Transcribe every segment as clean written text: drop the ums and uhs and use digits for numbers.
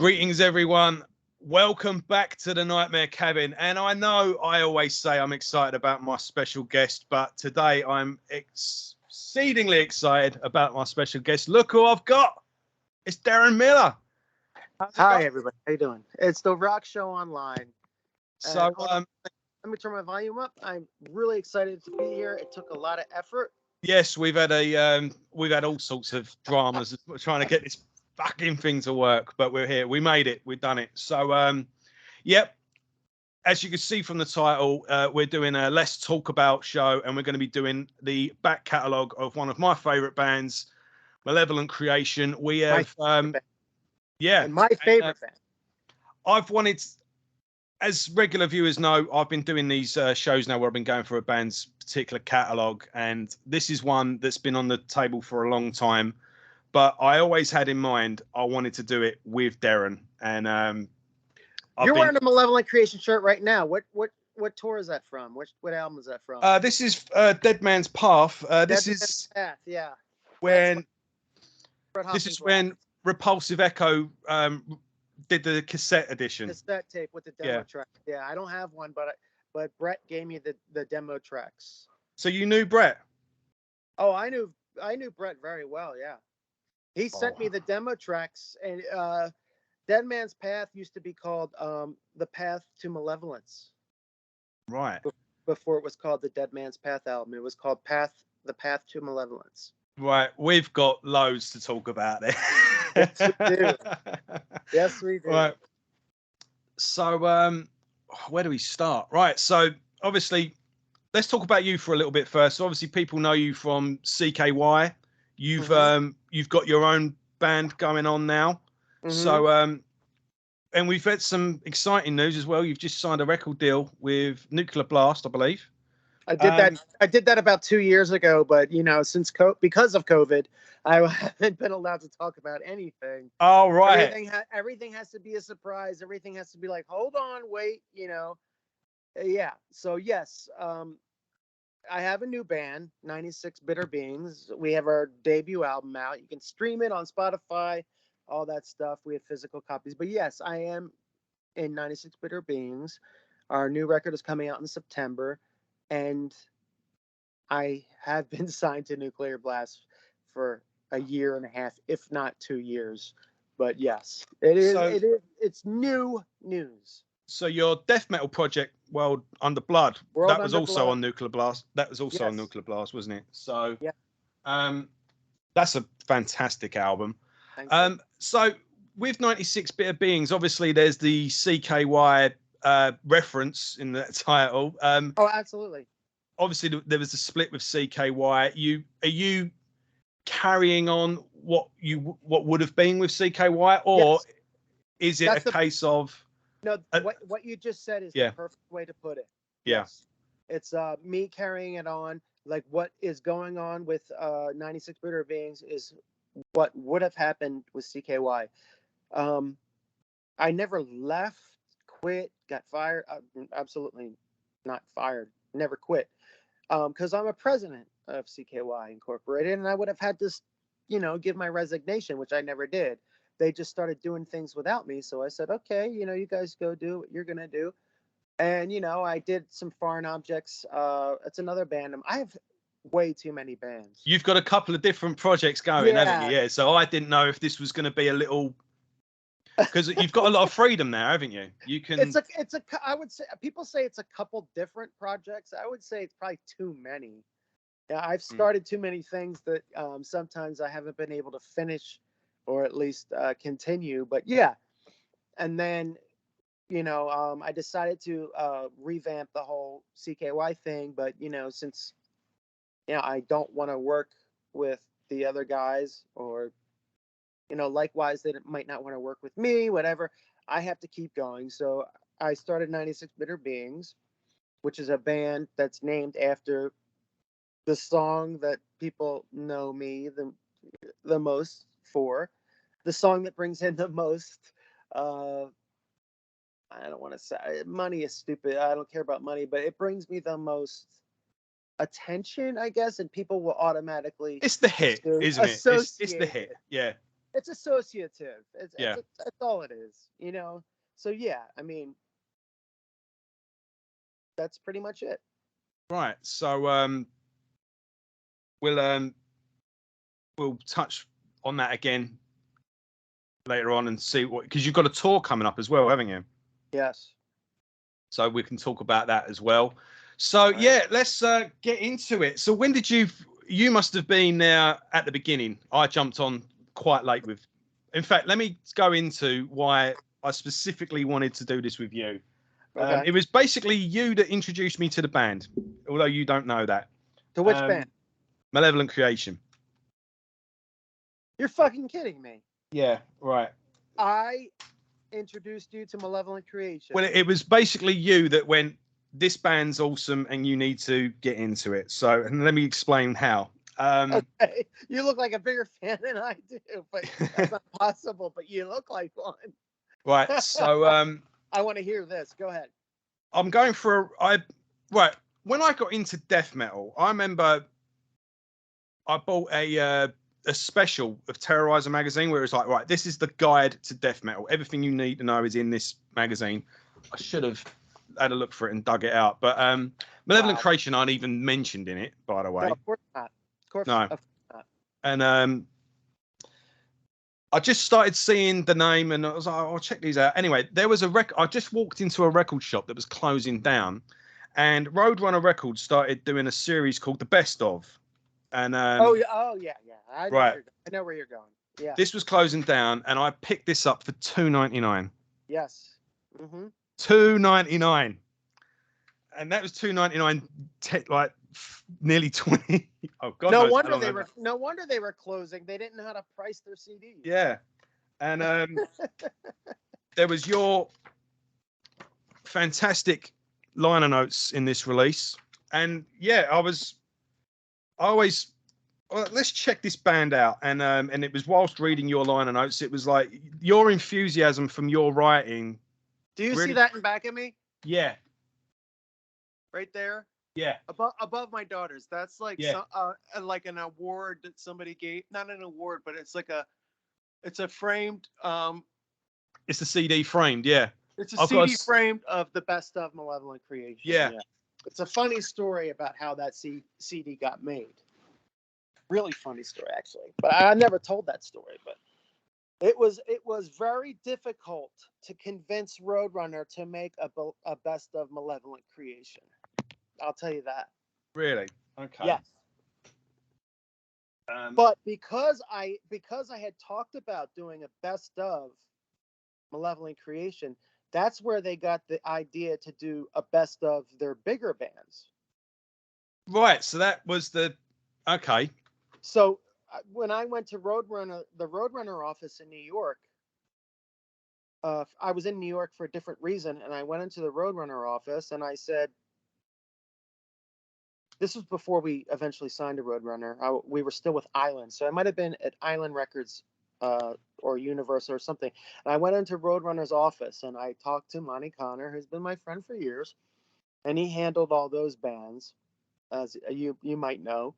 Greetings, everyone. Welcome back to the Nightmare Cabin. And I know I always say I'm excited about my special guest, but today I'm exceedingly excited about my special guest. Look who I've got. It's Deron Miller. Hi, everybody. How you doing? It's the Rock Show Online. So, let me turn my volume up. I'm really excited to be here. It took a lot of effort. Yes, we've had all sorts of dramas trying to get this fucking thing to work, but we're here. We made it. We've done it. So, yep. As you can see from the title, we're doing a Let's Talk About show, and we're going to be doing the back catalogue of one of my favourite bands, Malevolent Creation. We have, and my favorite band. I've wanted, as regular viewers know, I've been doing these shows now where I've been going for a band's particular catalogue, and this is one that's been on the table for a long time. But I always had in mind I wanted to do it with Darren, and you're wearing a Malevolent Creation shirt right now. What tour is that from? What album is that from? This is Dead Man's Path. This is Path, yeah. When Repulsive Echo did the cassette edition. Cassette tape with the demo track. Yeah, I don't have one, but Brett gave me the demo tracks. So you knew Brett? Oh, I knew Brett very well. Yeah. He sent me the demo tracks, and Dead Man's Path used to be called The Path to Malevolence. Right. Before it was called the Dead Man's Path album, it was called The Path to Malevolence. Right. We've got loads to talk about there. Yes, we do. Yes, we do. Right. So, where do we start? Right. So, obviously, let's talk about you for a little bit first. So obviously, people know you from CKY. You've got your own band going on now. So and we've had some exciting news as well. You've just signed a record deal with Nuclear Blast, I believe. I did that about 2 years ago, but because of COVID, I haven't been allowed to talk about anything. Oh, right. Everything has to be a surprise. Everything has to be like, hold on, wait, Yeah. So yes, I have a new band, 96 Bitter Beings. We have our debut album out. You can stream it on Spotify, all that stuff. We have physical copies. But yes, I am in 96 Bitter Beings. Our new record is coming out in September. And I have been signed to Nuclear Blast for a year and a half, if not 2 years. But yes, it's new news. So your death metal project, World Under Blood, that was also on Nuclear Blast. That was also on Nuclear Blast, wasn't it? So yeah, that's a fantastic album. So with 96 Bitter Beings, obviously there's the CKY reference in the title. Oh, absolutely. Obviously there was a split with CKY. Are you carrying on what would have been with CKY, or is it case of? No, what you just said is the perfect way to put it. Yeah. Yes. It's me carrying it on. Like what is going on with 96 Bitter Beings is what would have happened with CKY. I never left, quit, got fired. Absolutely not fired. Never quit. Because I'm a president of CKY Incorporated, and I would have had to, give my resignation, which I never did. They just started doing things without me. So I said, okay, you guys go do what you're going to do. And, I did some Foreign Objects. It's another band. I have way too many bands. You've got a couple of different projects going, haven't you? Yeah. So I didn't know if this was going to be a little, because you've got a lot of freedom now, haven't you? You can. I would say, people say it's a couple different projects. I would say it's probably too many. Yeah. I've started too many things that sometimes I haven't been able to finish, or at least continue. But yeah. And then, I decided to revamp the whole CKY thing. But, since, I don't want to work with the other guys, or, likewise, they might not want to work with me, whatever, I have to keep going. So I started 96 Bitter Beings, which is a band that's named after the song that people know me the most for. The song that brings in the most, I don't want to say, money is stupid. I don't care about money, but it brings me the most attention, I guess, and people will automatically. It's the hit, isn't it? It's the hit. Yeah. it's associative. Yeah. That's all it is, you know. So yeah, I mean, that's pretty much it. Right. So we'll touch on that again later on and see what, because you've got a tour coming up as well, haven't you? Yes. So we can talk about that as well. So Right. yeah, let's get into it. So when did you must have been there at the beginning. I jumped on quite late with, in fact, let me go into why I specifically wanted to do this with you. Okay. It was basically you that introduced me to the band, although you don't know that. To which band? Malevolent Creation. You're fucking kidding me. Yeah, right. I introduced you to Malevolent Creation. Well, it was basically you that went, this band's awesome and you need to get into it. So, and let me explain how. Okay. You look like a bigger fan than I do, but that's not possible. But you look like one. Right. So, I want to hear this. Go ahead. I'm going for right. When I got into death metal, I remember I bought a special of Terrorizer magazine where it's like, right, this is the guide to death metal. Everything you need to know is in this magazine. I should have had a look for it and dug it out, but Malevolent Creation aren't even mentioned in it, by the way. No, of course not. Of course, no. Of course not. And I just started seeing the name and I was like, I'll check these out. Anyway, there was a record. I just walked into a record shop that was closing down, and Roadrunner Records started doing a series called The Best Of. And oh yeah. I know where you're going. Yeah. This was closing down, and I picked this up for $2.99. Yes. Mm-hmm. $2.99, and that was $2.99. Like nearly 20. Oh God! No wonder they were closing. They didn't know how to price their CDs. Yeah, and there was your fantastic liner notes in this release, and yeah, let's check this band out, and it was whilst reading your liner notes, it was like your enthusiasm from your writing. Do you see that in back of me? Yeah. Right there. Yeah. Above my daughters. That's like like an award that somebody gave. Not an award, but it's a framed. It's a CD framed. Yeah. It's a CD framed of the best of Malevolent Creation. Yeah. It's a funny story about how that CD got made. Really funny story, actually. But I never told that story. But it was very difficult to convince Roadrunner to make a best of Malevolent Creation. I'll tell you that. Really? Okay. Yes. But because I had talked about doing a best of Malevolent Creation, that's where they got the idea to do a best of their bigger bands. Right. So that was okay. So when I went to the Roadrunner office in New York, I was in New York for a different reason, and I went into the Roadrunner office and I said, this was before we eventually signed to Roadrunner. We were still with Island, so I might have been at Island Records or Universal or something. And I went into Roadrunner's office and I talked to Monty Connor, who's been my friend for years, and he handled all those bands, as you might know.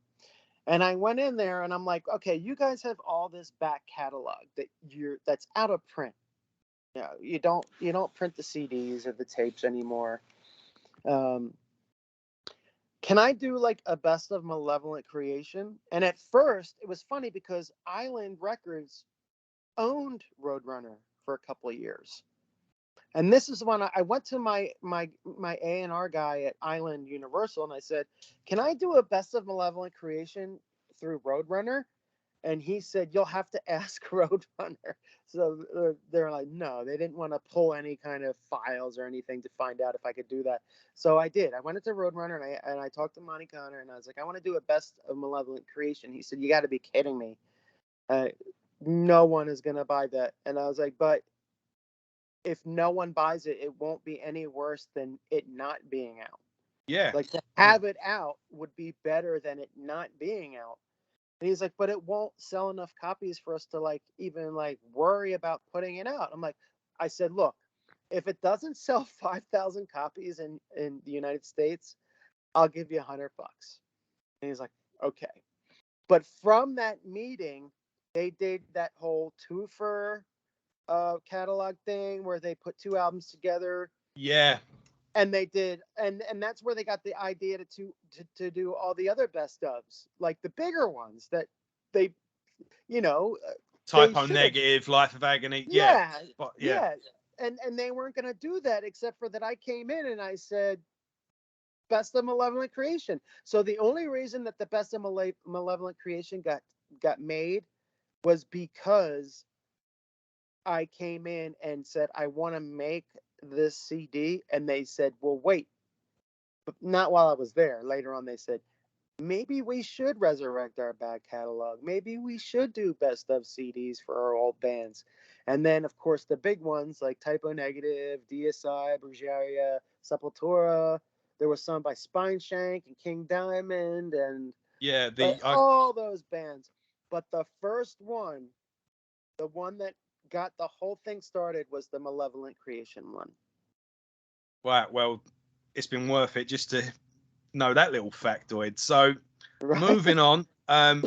And I went in there and I'm like, okay, you guys have all this back catalog that's out of print. You don't print the CDs or the tapes anymore. Can I do like a best of Malevolent Creation? And at first it was funny because Island Records owned Roadrunner for a couple of years. And this is when I went to my A&R guy at Island Universal and I said, can I do a best of Malevolent Creation through Roadrunner? And he said, you'll have to ask Roadrunner. So they're like, no, they didn't want to pull any kind of files or anything to find out if I could do that. So I did. I went into Roadrunner and I talked to Monty Connor and I was like, I want to do a best of Malevolent Creation. He said, you got to be kidding me. No one is going to buy that. And I was like, but if no one buys it, it won't be any worse than it not being out. Yeah. Like to have it out would be better than it not being out. And he's like, but it won't sell enough copies for us to like even like worry about putting it out. I'm like, I said, look, if it doesn't sell 5,000 copies in the United States, I'll give you $100. And he's like, okay. But from that meeting, They did that whole twofer catalog thing where they put 2 albums together. Yeah. And they did, and that's where they got the idea to do all the other best ofs, like the bigger ones that they, you know, they Typo should have. Negative, Life of Agony. Yeah. Yeah, But yeah. yeah, and they weren't going to do that, except for that I came in and I said best of Malevolent Creation. So the only reason that the best of Malevolent Creation got made was because I came in and said I want to make this CD, and they said, well, wait. But not while I was there. Later on, they said, maybe we should resurrect our back catalog. Maybe we should do best of CDs for our old bands. And then, of course, the big ones like Typo Negative, DSI, Brujeria, Sepultura. There was some by Spineshank and King Diamond and Yeah. all those bands. But the first one, the one that got the whole thing started, was the Malevolent Creation one. Wow. Well, it's been worth it just to know that little factoid. So Right? moving on, I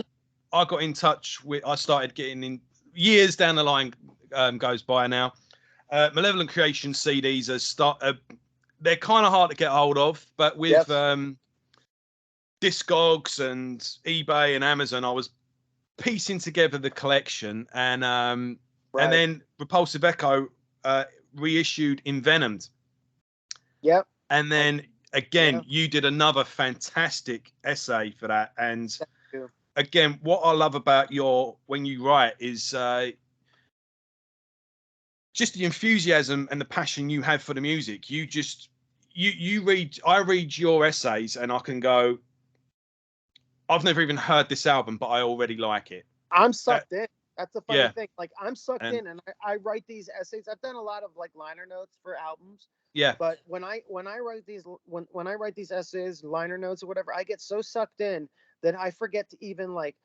got in touch with, I started getting in years down the line, goes by now. Malevolent Creation CDs they're kind of hard to get hold of, but with Discogs and eBay and Amazon, I was piecing together the collection, and then Repulsive Echo reissued Envenomed. Yep. And then again, you did another fantastic essay for that. And again, what I love about when you write is just the enthusiasm and the passion you have for the music. I read your essays and I can go, I've never even heard this album, but I already like it. I'm sucked in. That's the funny thing. Like, I'm sucked in, and I write these essays. I've done a lot of like liner notes for albums. Yeah. But when I write these essays, liner notes or whatever, I get so sucked in that I forget to even like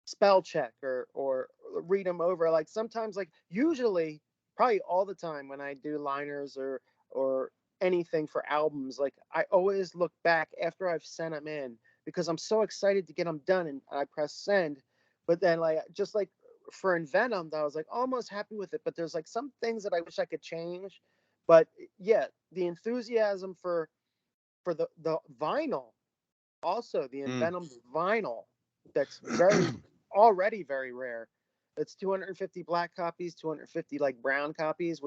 spell check or read them over. Like sometimes, like usually, probably all the time when I do liners or anything for albums, like I always look back after I've sent them in because I'm so excited to get them done, and I press send. But then, like, just like for Envenomed, I was like almost happy with it, but there's like some things that I wish I could change. But yeah, the enthusiasm for the vinyl, also the Envenomed vinyl, that's already very rare. It's 250 black copies, 250 like brown copies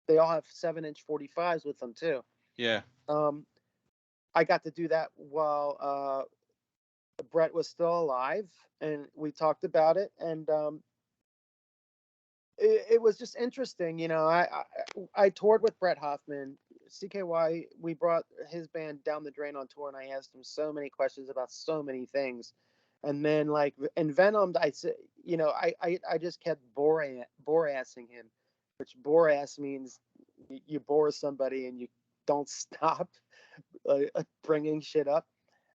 they all have 7-inch 45s with them too. Yeah. I got to do that while Brett was still alive, and we talked about it, and it was just interesting. You know, I toured with Brett Hoffman, CKY. We brought his band down the drain on tour, and I asked him so many questions about so many things. And then, like, Envenomed, I said, you know, I just kept bore-assing him, which bore-ass means you bore somebody and you don't stop bringing shit up.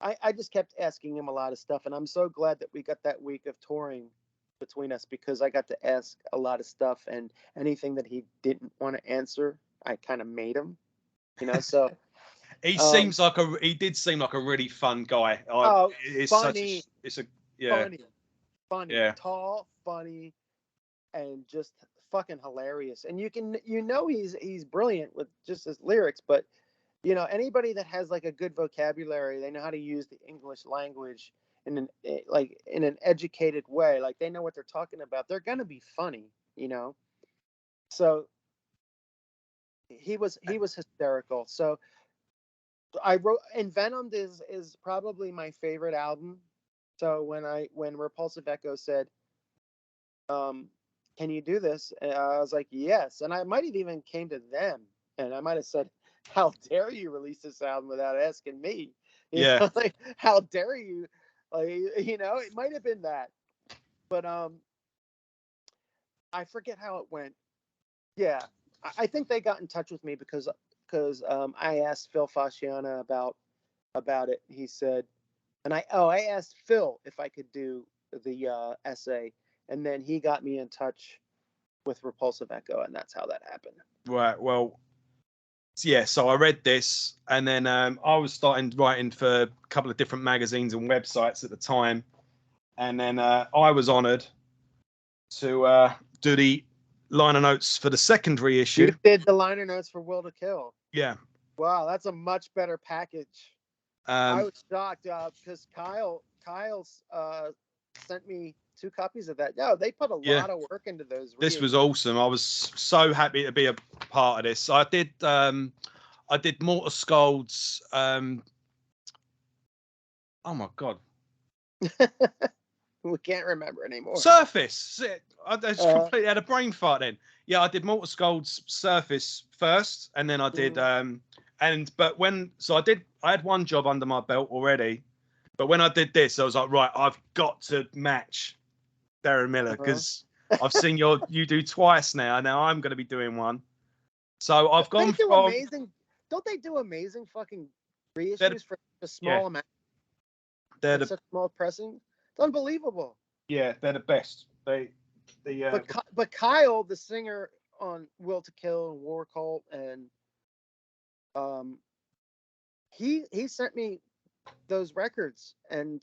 I just kept asking him a lot of stuff, and I'm so glad that we got that week of touring between us, because I got to ask a lot of stuff, and anything that he didn't want to answer, I kind of made him, you know. So he did seem like a really fun guy. Funny, yeah, tall, funny, and just fucking hilarious. And he's brilliant with just his lyrics, but you know, anybody that has like a good vocabulary, they know how to use the English language in an educated way. Like, they know what they're talking about. They're gonna be funny, you know. So he was hysterical. So I wrote, Envenomed is probably my favorite album. So when Repulsive Echo said, can you do this? And I was like, yes. And I might have even came to them, and I might have said, how dare you release this album without asking me? You know, like, how dare you? Like, you know, it might have been that. But I forget how it went. Yeah. I think they got in touch with me because I asked Phil Fasciana about it. He said, and I asked Phil if I could do the essay, and then he got me in touch with Repulsive Echo, and that's how that happened. Right. Well, yeah. So I read this, and then I was starting writing for a couple of different magazines and websites at the time, and then I was honoured to do the liner notes for the second reissue. You did the liner notes for Will to Kill. Yeah. Wow, that's a much better package. I was shocked because Kyle's sent me 2 copies of that. No, they put a lot of work into those. This was awesome. I was so happy to be a part of this. I did Mortar Scold's. Oh my god, we can't remember anymore. Surface. I just completely had a brain fart then. Yeah, I did Mortar Scold's Surface first, and then I did I had one job under my belt already, but when I did this, I was like, right, I've got to match Deron Miller because I've seen you do twice now. Now I'm going to be doing one. So I've gone from amazing. Don't they do amazing fucking reissues for a small amount? They're such small pressing. It's unbelievable. Yeah, they're the best. But Kyle, the singer on Will to Kill and War Cult, and he sent me those records, and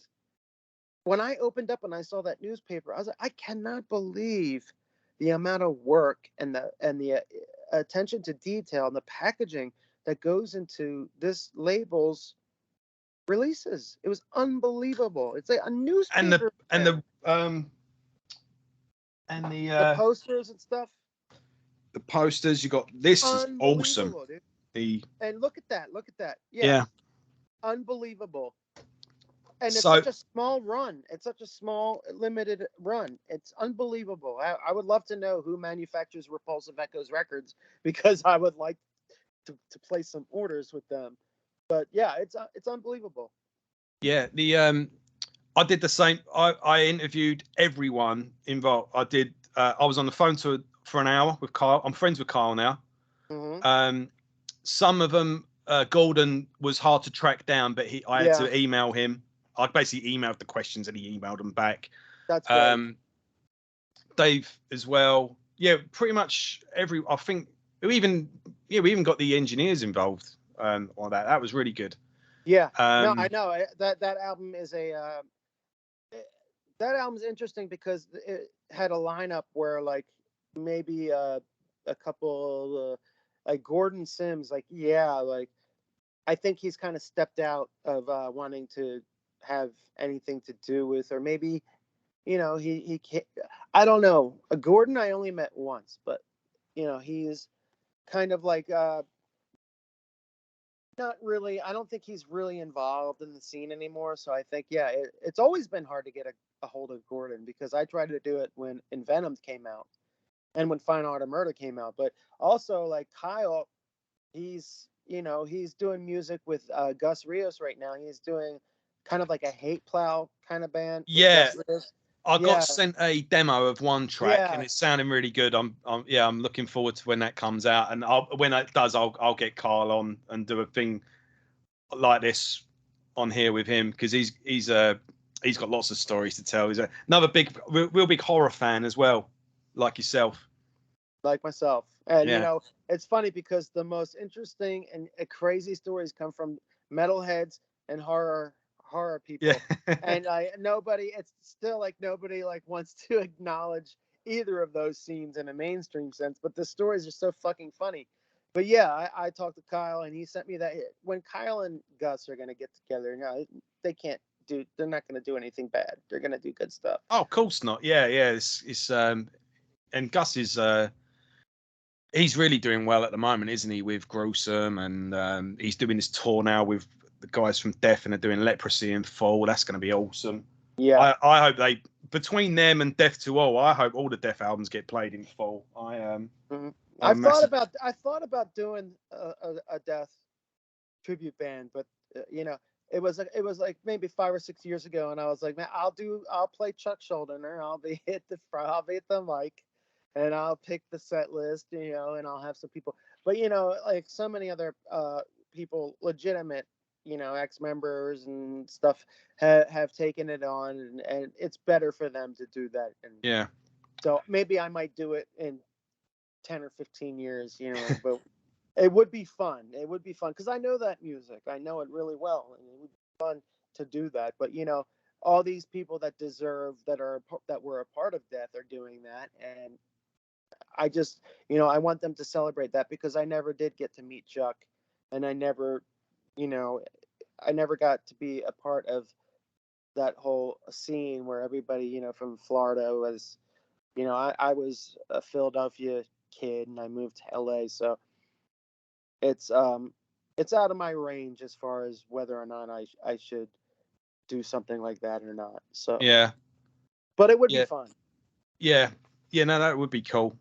when I opened up and I saw that newspaper, I was like, I cannot believe the amount of work and the attention to detail and the packaging that goes into this label's releases. It was unbelievable. It's like a newspaper and the posters and stuff. The posters you got. This is awesome. Dude. And look at that. Yeah. Unbelievable. And it's such a small run. It's such a small, limited run. It's unbelievable. I would love to know who manufactures Repulsive Echo's records, because I would like to place some orders with them. But yeah, it's unbelievable. Yeah, I did the same. I interviewed everyone involved. I was on the phone for an hour with Kyle. I'm friends with Kyle now. Mm-hmm. Some of them, Gordon was hard to track down, but I had to email him. I basically emailed the questions and he emailed them back. That's great. Dave as well. Yeah, pretty much I think we even got the engineers involved on that. That was really good. Yeah. No, I know that album is that album's interesting because it had a lineup where like maybe a couple like Gordon Sims, like I think he's kind of stepped out of wanting to have anything to do with, or maybe he can't. I don't know. Gordon I only met once, but he's kind of like not really. I don't think he's really involved in the scene anymore. So I think it's always been hard to get a hold of Gordon, because I tried to do it when Envenomed came out and when Fine Art of Murder came out. But also like Kyle, he's doing music with Gus Rios right now. He's doing kind of like a hate plow kind of band. Yeah. I got sent a demo of one track and it's sounding really good. I'm looking forward to when that comes out, and when it does, I'll get Carl on and do a thing like this on here with him, because he's got lots of stories to tell. He's another real big horror fan as well, like yourself. Like myself. And it's funny because the most interesting and crazy stories come from metalheads and horror people. And it's still like nobody like wants to acknowledge either of those scenes in a mainstream sense, but the stories are so fucking funny. But yeah, I talked to Kyle and he sent me that when Kyle and Gus are going to get together, they're not going to do anything bad. They're going to do good stuff. Oh, of course not. Yeah. It's and Gus is he's really doing well at the moment, isn't he, with Gruesome, and he's doing this tour now with the guys from Death, and they're doing Leprosy in full. That's going to be awesome. Yeah, I hope between them and Death to All, I hope all the Death albums get played in full. I thought about doing a Death tribute band, but it was like maybe 5 or 6 years ago, and I was like, man, I'll play Chuck Schuldiner, I'll be at the mic, and I'll pick the set list, and I'll have some people. But like so many other people, legitimate, ex-members and stuff have taken it on, and it's better for them to do that. And so maybe I might do it in 10 or 15 years, but it would be fun. It would be fun because I know that music. I know it really well, and it would be fun to do that. But all these people that were a part of Death are doing that, and I just, I want them to celebrate that, because I never did get to meet Chuck, and I never got to be a part of that whole scene where everybody, from Florida was, I was a Philadelphia kid and I moved to LA, so it's out of my range as far as whether or not I should do something like that or not. So yeah, but it would be fun. Yeah, no, that would be cool.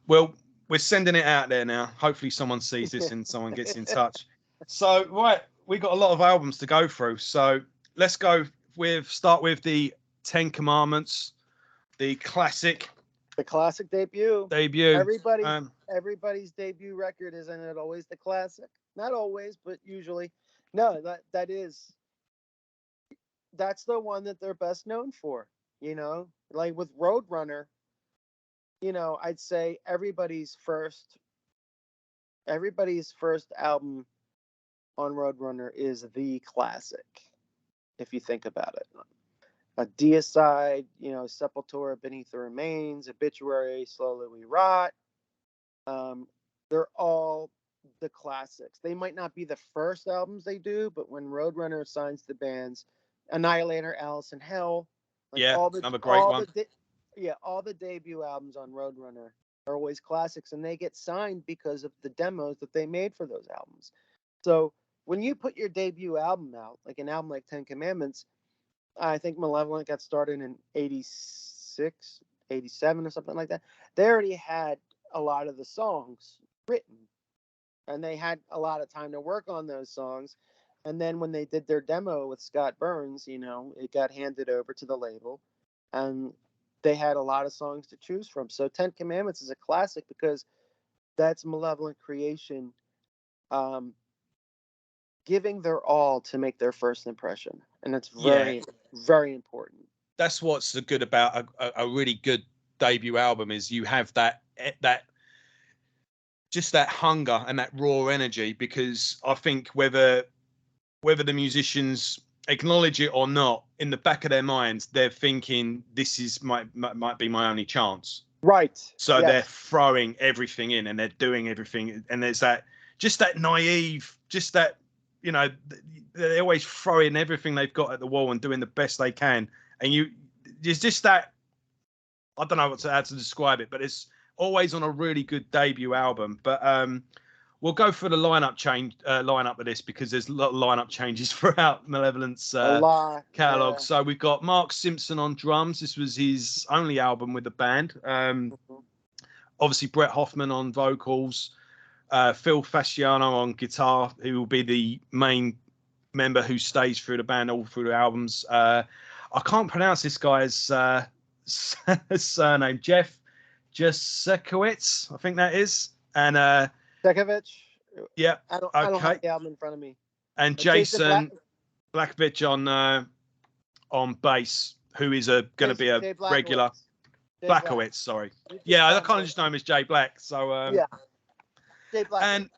Well, we're sending it out there now. Hopefully, someone sees this and someone gets in touch. So, right, we got a lot of albums to go through. So let's start with the 10 Commandments, the classic. The classic debut. Debut. Everybody's debut record, isn't it always the classic? Not always, but usually. No, that's the one that they're best known for. Like with Roadrunner, I'd say everybody's first album on Roadrunner is the classic, if you think about it. A Deicide, Sepultura, Beneath the Remains, Obituary, Slowly We Rot. They're all the classics. They might not be the first albums they do, but when Roadrunner signs the bands, Annihilator, Alice in Hell, another great one. All the debut albums on Roadrunner are always classics, and they get signed because of the demos that they made for those albums. So when you put your debut album out, like an album like 10 Commandments, I think Malevolent got started in 86, 87 or something like that. They already had a lot of the songs written, and they had a lot of time to work on those songs. And then when they did their demo with Scott Burns, it got handed over to the label, and they had a lot of songs to choose from. So 10 Commandments is a classic because that's Malevolent Creation giving their all to make their first impression. And that's very, very important. That's what's good about a really good debut album, is you have that just that hunger and that raw energy, because I think whether the musicians acknowledge it or not, in the back of their minds, they're thinking this is might be my only chance. Right. So they're throwing everything in and they're doing everything. And there's that naive, they're always throwing everything they've got at the wall and doing the best they can. And there's just that, I don't know how to describe it, but it's always on a really good debut album. But we'll go for the lineup of this, because there's a lot of lineup changes throughout Malevolent's catalog. Yeah. So we've got Mark Simpson on drums. This was his only album with the band. Obviously Brett Hoffman on vocals, Phil Fasciano on guitar, who will be the main member who stays through the band all through the albums. I can't pronounce this guy's surname. Jeff Jasekowitz, I think that is. And Sekovich. Yeah. I don't have the album in front of me. And Jason Blakovich on bass, who is going to be a regular. Blackowitz, sorry. Yeah, I kind of just know him as Jay Black. So Jay Black. And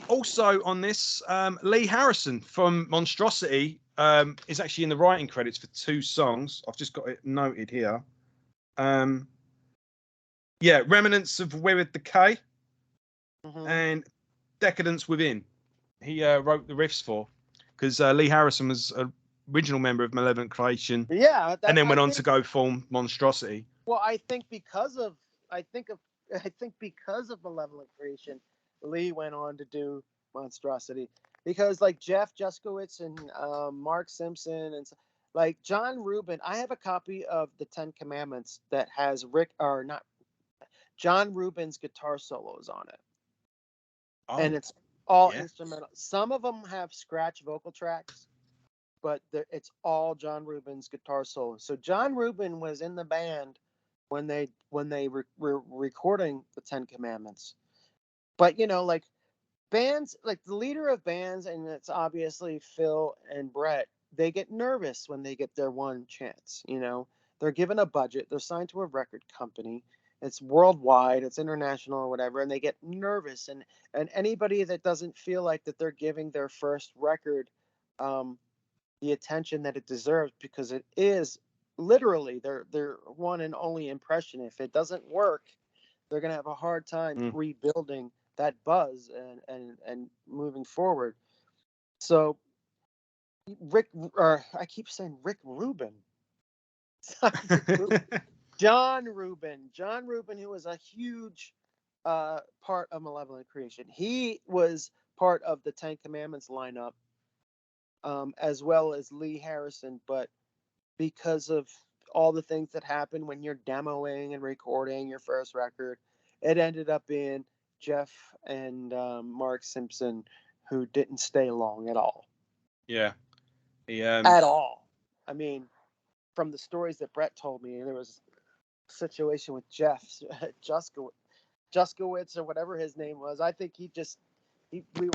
also on this, Lee Harrison from Monstrosity is actually in the writing credits for 2 songs. I've just got it noted here. Remnants of Weird Decay and Decadence Within. He wrote the riffs for, because Lee Harrison was an original member of Malevolent Creation. Yeah, and then went on to go form Monstrosity. Well, I think because of Malevolent Creation, Lee went on to do Monstrosity, because like Jeff Juskowitz and Mark Simpson and like John Rubin. I have a copy of the 10 Commandments that has John Rubin's guitar solos on it. Oh, and it's all instrumental. Some of them have scratch vocal tracks, but it's all John Rubin's guitar solos. So John Rubin was in the band when they were recording the 10 Commandments. But like bands, like the leader of bands, and it's obviously Phil and Brett, they get nervous when they get their one chance. They're given a budget, they're signed to a record company. It's worldwide, it's international or whatever, and they get nervous. And anybody that doesn't feel like that they're giving their first record the attention that it deserves, because it is literally their one and only impression. If it doesn't work, they're gonna have a hard time Mm. rebuilding that buzz and moving forward. So Rick, or I keep saying Rick Rubin. John Rubin, who was a huge part of Malevolent Creation. He was part of the Ten Commandments lineup, as well as Lee Harrison. But because of all the things that happen when you're demoing and recording your first record, it ended up being Jeff and Mark Simpson, who didn't stay long at all. Yeah. At all. I mean, from the stories that Brett told me, there was a situation with Jeff Juskowitz or whatever his name was. I think we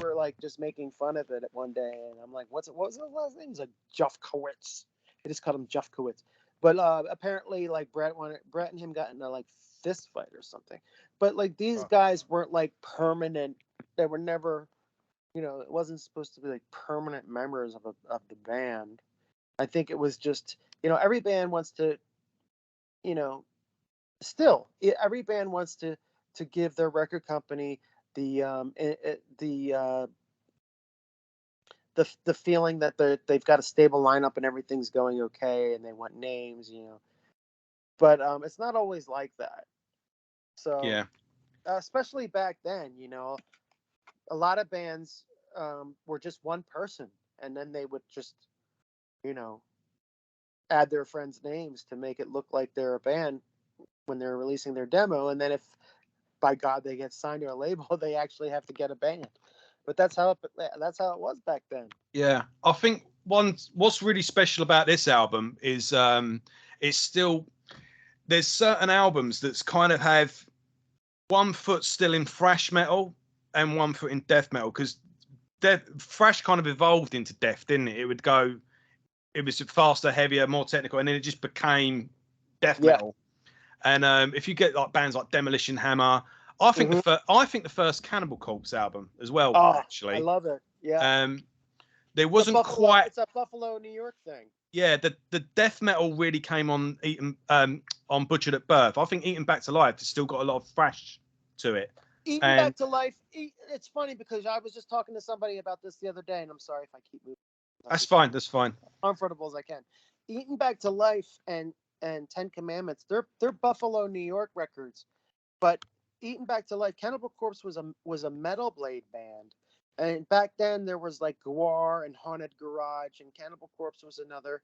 were like just making fun of it one day, and I'm like, what was his last name? He's like Juskowitz. I just called him Juskowitz. But apparently, like Brett and him got in a like fist fight or something. But like these guys weren't like permanent. They were never, it wasn't supposed to be like permanent members of the band. I think it was just, every band wants to, every band wants to give their record company the feeling that they've got a stable lineup and everything's going okay, and they want names, but it's not always like that. So Yeah. Especially back then, a lot of bands were just one person, and then they would just add their friends' names to make it look like they're a band when they're releasing their demo, and then if by God they get signed to a label, they actually have to get a band. But that's how it was back then. Yeah, I think what's really special about this album is it's still, there's certain albums that's kind of have one foot still in thrash metal and one foot in death metal, because thrash kind of evolved into death, didn't it? It was faster, heavier, more technical, and then it just became death metal. And if you get like bands like Demolition Hammer, I think the first Cannibal Corpse album as well. Actually, I love it. Yeah. There wasn't quite. It's a Buffalo, New York thing. Yeah, the death metal really came on on Butchered at Birth. I think Eaten Back to Life has still got a lot of thrash to it. Eaten Back to Life. It's funny because I was just talking to somebody about this the other day, and I'm sorry if I keep moving. That's fine. That's fine. Comfortable as I can. Eaten Back to Life and Ten Commandments. They're Buffalo, New York records, but Eaten Back to Life. Cannibal Corpse was a Metal Blade band, and back then there was like Gwar and Haunted Garage, and Cannibal Corpse was another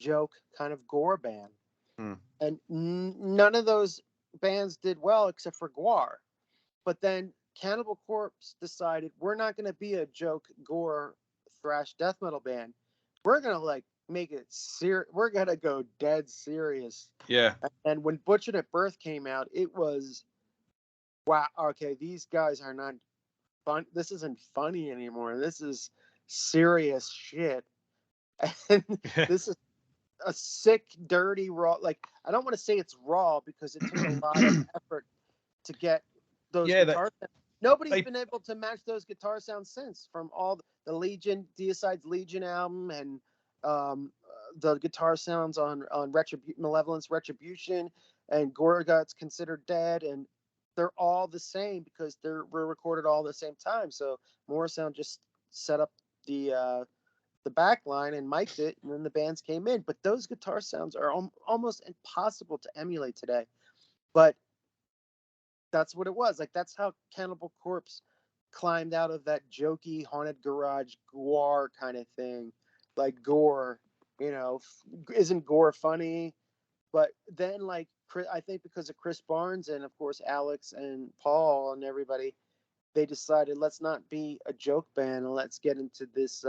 joke kind of gore band. And none of those bands did well except for Gwar. But then Cannibal Corpse decided, we're not going to be a joke gore thrash death metal band. We're going to like make it serious. We're going to go dead serious. Yeah. And when Butchered at Birth came out, it was, wow, okay, these guys are not fun. This isn't funny anymore. This is serious shit. And this is a sick, dirty, raw. Like, I don't want to say it's raw because it took a lot of effort to get those guitar sounds. Nobody's been able to match those guitar sounds since, from all the Deicide's Legion album, and the guitar sounds on Malevolence Retribution, and Gorgut's Considered Dead, and they're all the same because were recorded all at the same time. So Morrisound just set up the back line and mic'd it, and then the bands came in. But those guitar sounds are almost impossible to emulate today. But that's what it was. Like, that's how Cannibal Corpse climbed out of that jokey Haunted Garage Gwar kind of thing. Like, gore, isn't gore funny? But then, like, I think because of Chris Barnes and, of course, Alex and Paul and everybody, they decided, let's not be a joke band, and let's get into this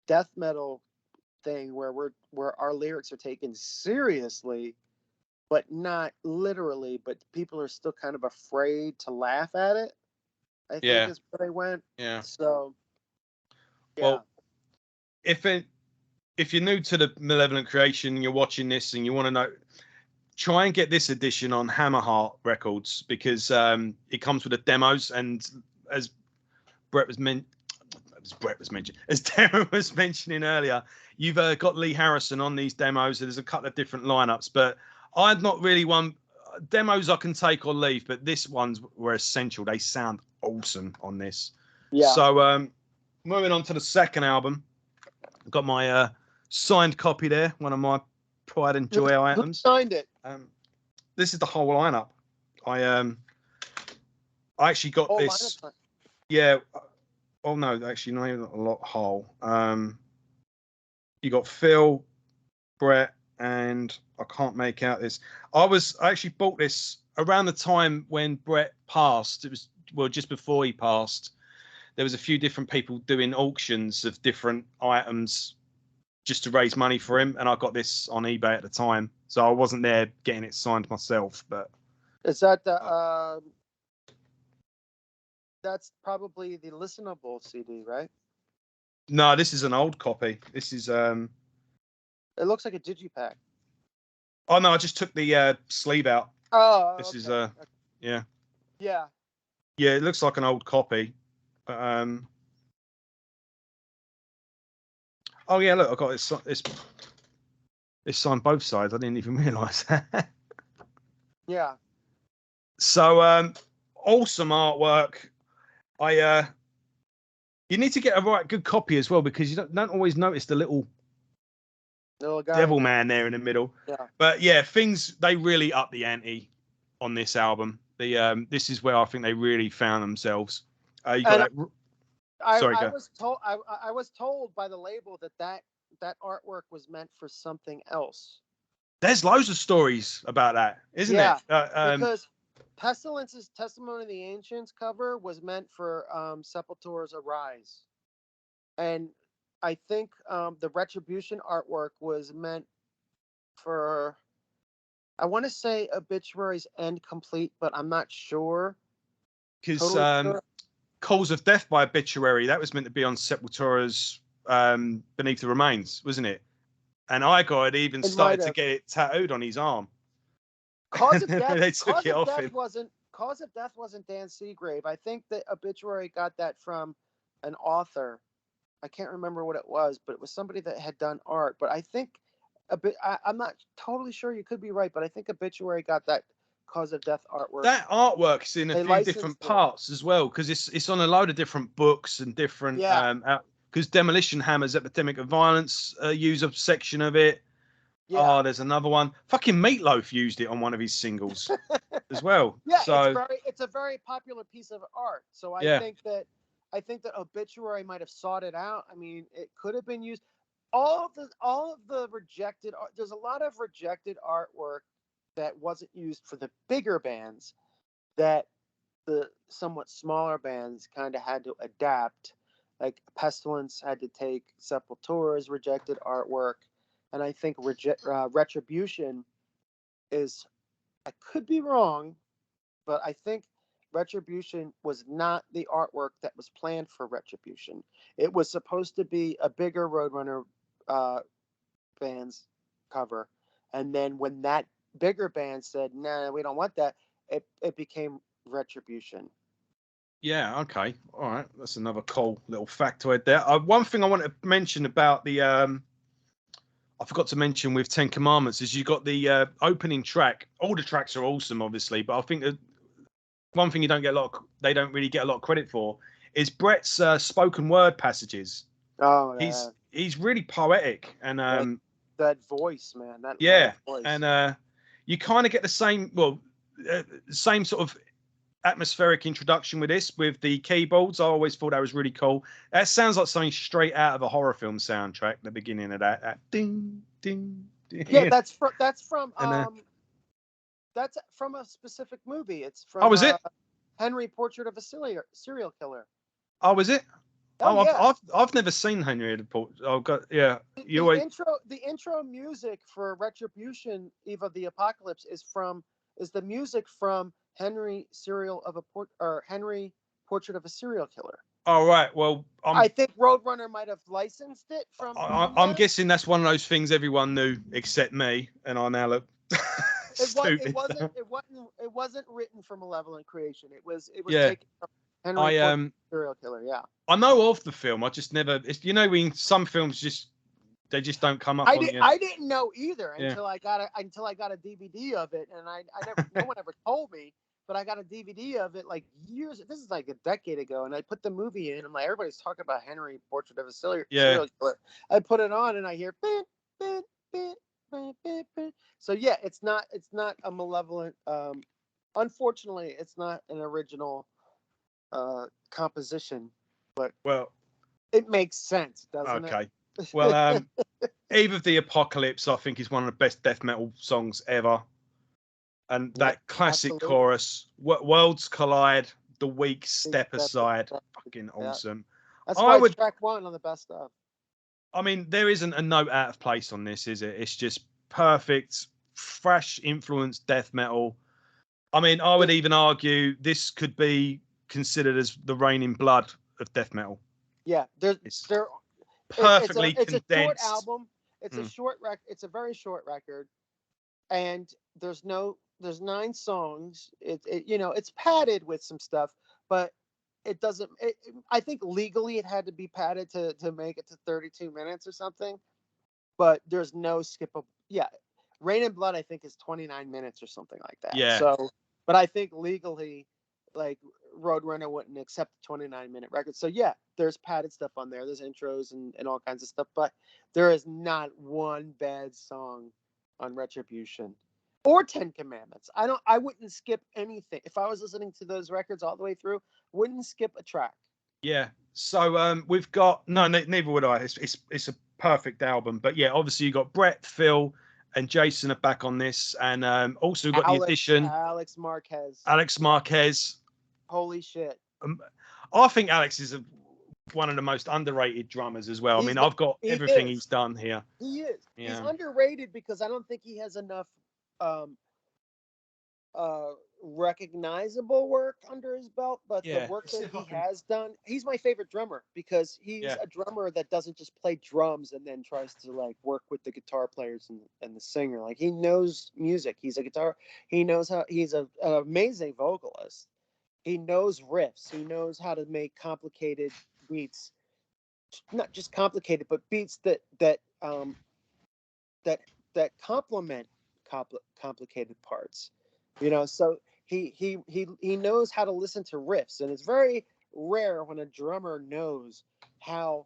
death metal thing where our lyrics are taken seriously, but not literally, but people are still kind of afraid to laugh at it, I think is where they went. Yeah. So, yeah. Well, if you're new to the Malevolent Creation and you're watching this and you want to know, try and get this edition on Hammerheart Records, because it comes with the demos, and as Brett was as Brett was mentioning, as Darren was mentioning earlier, you've got Lee Harrison on these demos. So there's a couple of different lineups, but I'm not really one. Demos I can take or leave, but this ones were essential. They sound awesome on this. Yeah. So moving on to the second album, I've got my signed copy there, one of my pride and joy items. Who signed it? This is the whole lineup. I actually got this. Yeah. Oh no, actually not even a lot whole. You got Phil, Brett, and I can't make out this. I actually bought this around the time when Brett passed. It was just before he passed. There was a few different people doing auctions of different items just to raise money for him, and I got this on eBay at the time, so I wasn't there getting it signed myself. But is that the that's probably the listenable CD, right? No, this is an old copy. This is It looks like a digipack. Oh no, I just took the sleeve out. Oh, this okay. is yeah. Yeah. Yeah, it looks like an old copy. Oh yeah, look, I got this. It's signed both sides. I didn't even realise that. Yeah. So awesome artwork. You need to get a good copy as well, because you don't always notice the little guy devil man there in the middle. Yeah. But yeah, they really up the ante on this album. This is where I think they really found themselves. You got that. I was told by the label that artwork was meant for something else. There's loads of stories about that, isn't it? Because Pestilence's Testimony of the Ancients cover was meant for Sepultura's Arise. And I think the Retribution artwork was meant for, I want to say Obituary's End Complete, but I'm not sure. Because Calls of Death by Obituary, that was meant to be on Sepultura's Beneath the Remains, wasn't it? And Igor had even started to get it tattooed on his arm. Cause of Death, they took it off him. Cause of Death wasn't Dan Seagrave. I think that Obituary got that from an author. I can't remember what it was, but it was somebody that had done art. But I think I'm not totally sure. You could be right, but I think Obituary got that Cause of Death artwork. That artwork's in a few different parts as well, because it's on a load of different books and different. Because Demolition Hammer's Epidemic of Violence use a section of it. Yeah. Oh, there's another one. Fucking Meatloaf used it on one of his singles as well. Yeah, so it's a very popular piece of art. So I think that Obituary might have sought it out. I mean, it could have been used. All of the rejected. There's a lot of rejected artwork that wasn't used for the bigger bands, that the somewhat smaller bands kind of had to adapt. Like Pestilence had to take Sepultura's rejected artwork. And I think Retribution is, I could be wrong, but I think Retribution was not the artwork that was planned for Retribution. It was supposed to be a bigger Roadrunner band's cover. And then when that bigger band said, nah, we don't want that, it became Retribution. Yeah, okay. All right. That's another cool little factoid there. One thing I want to mention about the... I forgot to mention with Ten Commandments is you got the opening track. All the tracks are awesome, obviously, but I think that one thing they don't really get a lot of credit for is Brett's spoken word passages. Oh, yeah. He's really poetic, and that voice, man. Voice. And you kind of get the same sort of atmospheric introduction with this, with the keyboards. I always thought that was really cool. That sounds like something straight out of a horror film soundtrack. The beginning of that ding ding ding. Yeah, that's from a specific movie. It's from. Oh, is it? Henry, Portrait of a Serial Killer. Oh, is it? Oh, yeah. I've never seen Henry the Portrait. Oh God, yeah. The intro music for Retribution, Eve of the Apocalypse, is the music from Henry Henry Portrait of a Serial Killer. All right. Well, I think Roadrunner might have licensed it from. I'm guessing that's one of those things everyone knew except me, and I now look stupid. It wasn't written for Malevolent Creation. It was yeah. taken Henry I Ford, serial killer. Yeah. I know of the film. I just never. It's, you know, when some films they just don't come up on you. I didn't know either Yeah. until I got a DVD of it, and I never no one ever told me, but I got a DVD of it like years. This is like a decade ago, and I put the movie in. I'm like, everybody's talking about Henry, Portrait of a Serial Killer. I put it on, and I hear bit, bit, bit, bit, bit, bit. So yeah, it's not a Malevolent. Unfortunately, it's not an original composition, but Well, it makes sense, doesn't okay. it? Well, Eve of the Apocalypse, I think, is one of the best death metal songs ever. And that classic absolutely. chorus, "Worlds collide, the weak step aside," fucking Yeah. awesome. That's I why would. it's track one on the best of. I mean, there isn't a note out of place on this, is it? It's just perfect, fresh influenced death metal. I mean, I would even argue this could be considered as the reigning blood of death metal. Yeah, It's there. perfectly It's a short condensed. album. It's a short It's a very short record, and there's 9 songs. It's padded with some stuff, but it doesn't. I think legally it had to be padded to make it to 32 minutes or something. But there's no skip. Yeah, Rain and Blood I think is 29 minutes or something like that. Yeah. So, but I think legally, like Roadrunner wouldn't accept a 29-minute record. So yeah, there's padded stuff on there. There's intros and all kinds of stuff, but there is not one bad song on Retribution or 10 Commandments. I wouldn't skip anything. If I was listening to those records all the way through, wouldn't skip a track. Yeah. So we've got neither would I. It's a perfect album. But yeah, obviously you got Brett, Phil, and Jason are back on this, and also we've got the addition Alex Marquez. Alex Marquez. Holy shit. I think Alex is one of the most underrated drummers as well. I mean, I've got everything he's done here. He is. Yeah. He's underrated because I don't think he has enough recognizable work under his belt, but the work that he has done, he's my favorite drummer because he's a drummer that doesn't just play drums and then tries to like work with the guitar players and the singer. Like he knows music. He's an amazing vocalist. He knows riffs. He knows how to make complicated beats, not just complicated, but beats that complement complicated parts. So he knows how to listen to riffs, and it's very rare when a drummer knows how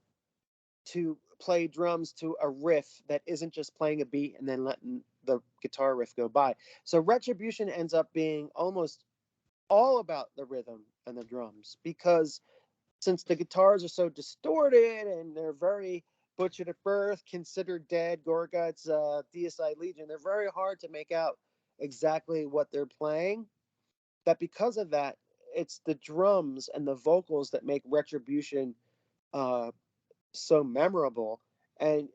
to play drums to a riff that isn't just playing a beat and then letting the guitar riff go by. So Retribution ends up being almost all about the rhythm and the drums, because since the guitars are so distorted and they're very Butchered at Birth, Considered Dead, Gorguts, Deicide Legion, they're very hard to make out exactly what they're playing. That because of that, it's the drums and the vocals that make Retribution so memorable. And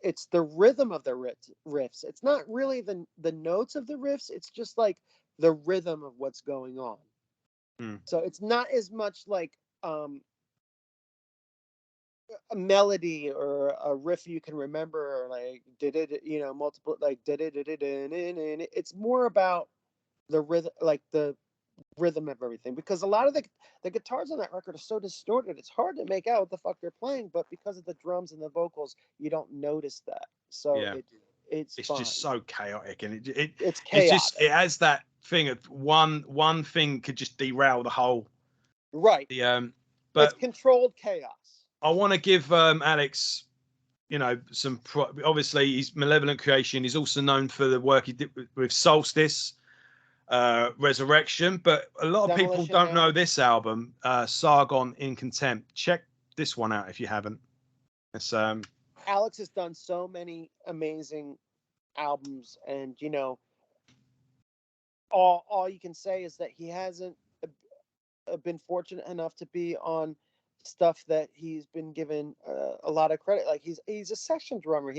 it's the rhythm of the riffs. It's not really the notes of the riffs. It's just like the rhythm of what's going on. So it's not as much like a melody or a riff you can remember, or like did it, multiple, like did it. It's more about the rhythm, like the rhythm of everything, because a lot of the guitars on that record are so distorted, it's hard to make out what the fuck they're playing, but because of the drums and the vocals, you don't notice that. So it's just so chaotic, and it's chaotic. It has that thing of one thing could just derail the whole. Right. But it's controlled chaos. I want to give Alex, obviously he's Malevolent Creation. He's also known for the work he did with Solstice, Resurrection, but a lot of people don't know this album, Sargon in Contempt. Check this one out if you haven't. It's Alex has done so many amazing albums, and all you can say is that he hasn't been fortunate enough to be on stuff that he's been given a lot of credit. Like he's a session drummer.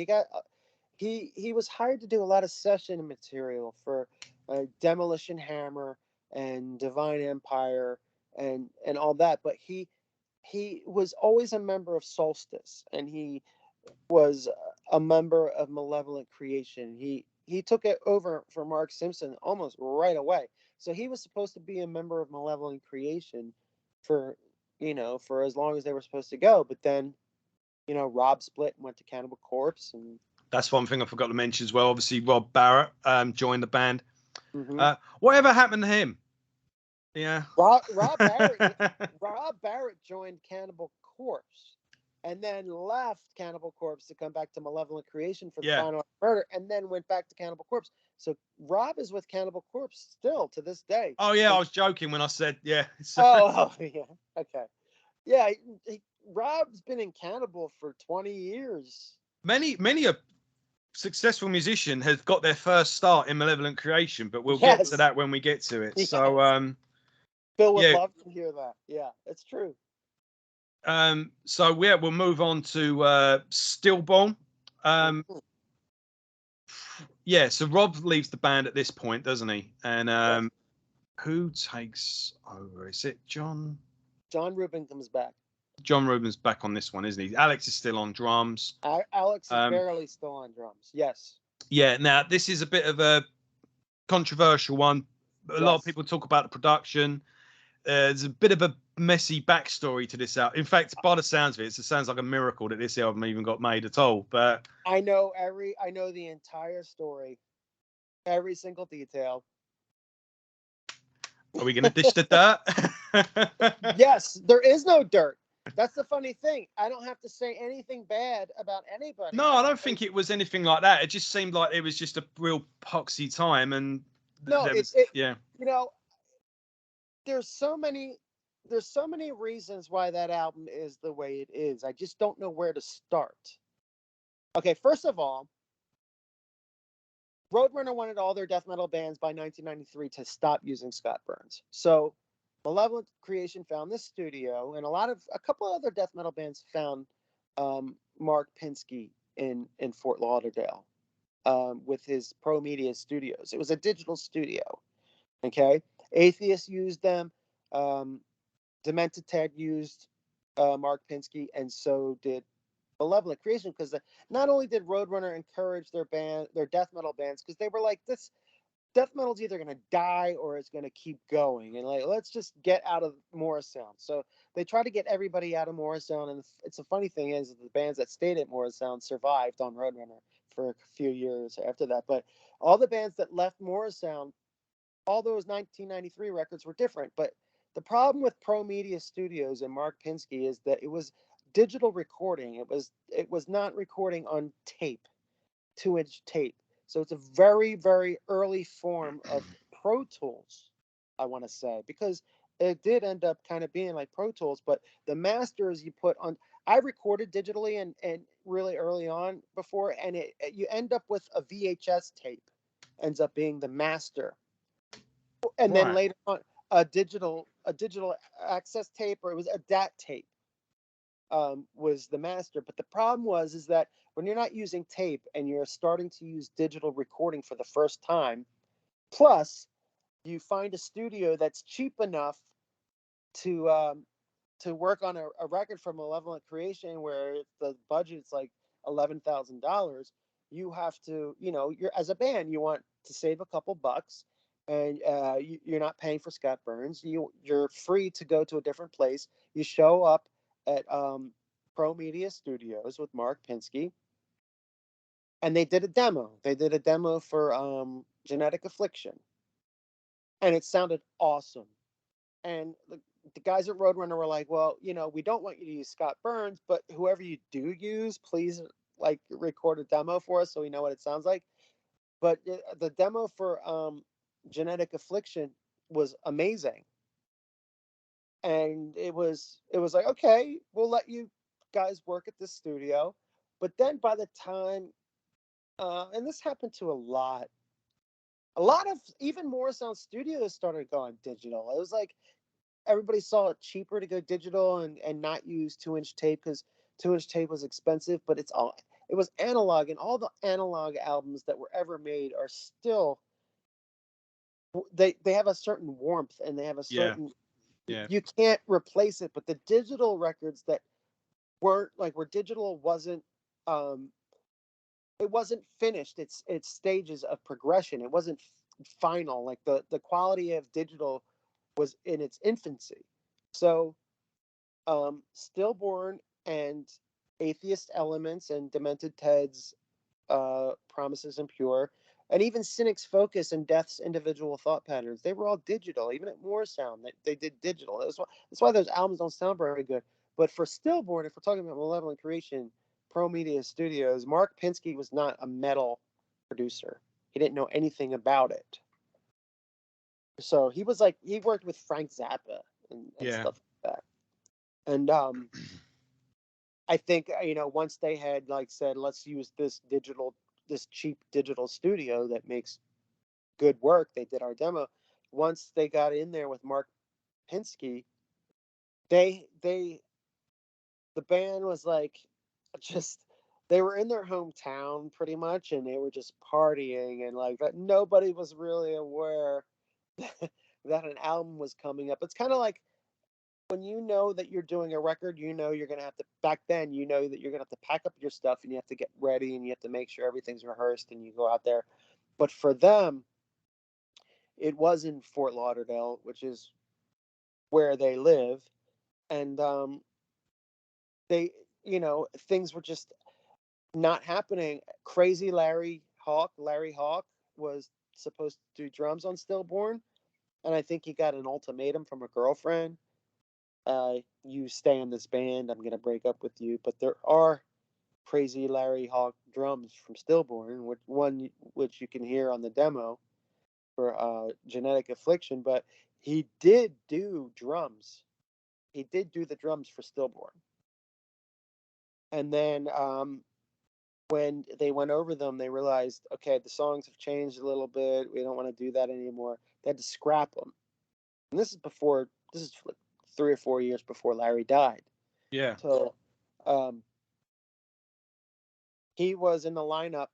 He was hired to do a lot of session material for Demolition Hammer and Divine Empire and all that, but he was always a member of Solstice, and he was a member of Malevolent Creation. He took it over for Mark Simpson almost right away. So he was supposed to be a member of Malevolent Creation for for as long as they were supposed to go. But then Rob split and went to Cannibal Corpse, and That's one thing I forgot to mention as well. Obviously, Rob Barrett joined the band. mm-hmm. Whatever happened to him? Yeah. Rob Barrett joined Cannibal Corpse, and then left Cannibal Corpse to come back to Malevolent Creation for the Yeah. Final Murder, and then went back to Cannibal Corpse. So Rob is with Cannibal Corpse still to this day. Oh yeah, and, I was joking when I said yeah. oh yeah, okay, yeah. Rob's been in Cannibal for 20 years. Many a successful musician has got their first start in Malevolent Creation, but we'll get Yes. to that when we get to it. Yes. So Bill would yeah. love to hear that. Yeah, it's true. So yeah, we'll move on to Stillborn. Yeah, so Rob leaves the band at this point, doesn't he? And Yes. who takes over? Is it John? John Rubin comes back. John Rubin's back on this one, isn't he? Alex is still on drums. Alex is barely still on drums. Yes. Yeah. Now this is a bit of a controversial one. A lot of people talk about the production. There's a bit of a messy backstory to this album. In fact, by the sounds of it, it sounds like a miracle that this album even got made at all. But I know the entire story, every single detail. Are we going to dish the dirt? Yes, there is no dirt. That's the funny thing. I don't have to say anything bad about anybody. No, I don't think it was anything like that. It just seemed like it was just a real poxy time, and yeah. There's so many reasons why that album is the way it is. I just don't know where to start. Okay, first of all, Roadrunner wanted all their death metal bands by 1993 to stop using Scott Burns. So Malevolent Creation found this studio, and a couple other death metal bands found Mark Pinsky in Fort Lauderdale with his Pro Media Studios. It was a digital studio. Okay, Atheist used them. Demented Ted used Mark Pinsky, and so did Malevolent Creation, because not only did Roadrunner encourage their death metal bands, because they were like, this death metal's either going to die or it's going to keep going, and like, let's just get out of Morrisound. So they try to get everybody out of Morrisound, and it's a funny thing is the bands that stayed at Morrisound survived on Roadrunner for a few years after that. But all the bands that left Morrisound, all those 1993 records were different. But the problem with Pro Media Studios and Mark Pinsky is that it was digital recording. It was not recording on tape, 2-inch tape. So it's a very, very early form of Pro Tools, I want to say, because it did end up kind of being like Pro Tools, but the masters you put on, I recorded digitally and really early on before, and you end up with a VHS tape, ends up being the master. And then later on, a digital access tape, or it was a DAT tape, was the master. But the problem is that when you're not using tape and you're starting to use digital recording for the first time, plus you find a studio that's cheap enough to work on a record from Malevolent Creation where the budget's like $11,000, you have to, you're, as a band, you want to save a couple bucks, and you're not paying for Scott Burns. You're free to go to a different place. You show up at Pro Media Studios with Mark Pinsky, and they did a demo. They did a demo for Genetic Affliction, and it sounded awesome. And the guys at Roadrunner were like, well, we don't want you to use Scott Burns, but whoever you do use, please like record a demo for us so we know what it sounds like. But the demo for Genetic Affliction was amazing. And it was like, okay, we'll let you guys work at this studio. But then by the time, and this happened to a lot of even more sound studios started going digital. It was like everybody saw it cheaper to go digital and not use 2-inch tape, because 2-inch tape was expensive, but it was analog, and all the analog albums that were ever made are still, they have a certain warmth, and they have a certain, you can't replace it. But the digital records that were where digital wasn't it wasn't finished, its stages of progression, it wasn't final, like the quality of digital was in its infancy. So, Stillborn and Atheist Elements and Demented Ted's Promises Impure, and even Cynic's Focus and Death's Individual Thought Patterns, they were all digital. Even at Moorsound, they did digital. That's why those albums don't sound very good. But for Stillborn, if we're talking about Malevolent Creation, Pro Media Studios, Mark Pinsky was not a metal producer. He didn't know anything about it. So he was like, he worked with Frank Zappa and Yeah. stuff like that. And I think, once they had like said, let's use this cheap digital studio that makes good work, they did our demo. Once they got in there with Mark Pinsky, they the band was like, just, they were in their hometown pretty much, and they were just partying and like that. Nobody was really aware that an album was coming up. It's kind of like when you know that you're doing a record, you're going to have to, back then, you know that you're going to have to pack up your stuff and you have to get ready and you have to make sure everything's rehearsed and you go out there. But for them, it was in Fort Lauderdale, which is where they live. And they, things were just not happening. Crazy Larry Hawk was supposed to do drums on Stillborn. And I think he got an ultimatum from a girlfriend. You stay in this band, I'm going to break up with you. But there are Crazy Larry Hawk drums from Stillborn, which you can hear on the demo for Genetic Affliction. But he did do drums. He did do the drums for Stillborn. And then when they went over them, they realized, okay, the songs have changed a little bit. We don't want to do that anymore. They had to scrap them. And this is like 3 or 4 years before Larry died. Yeah. So he was in the lineup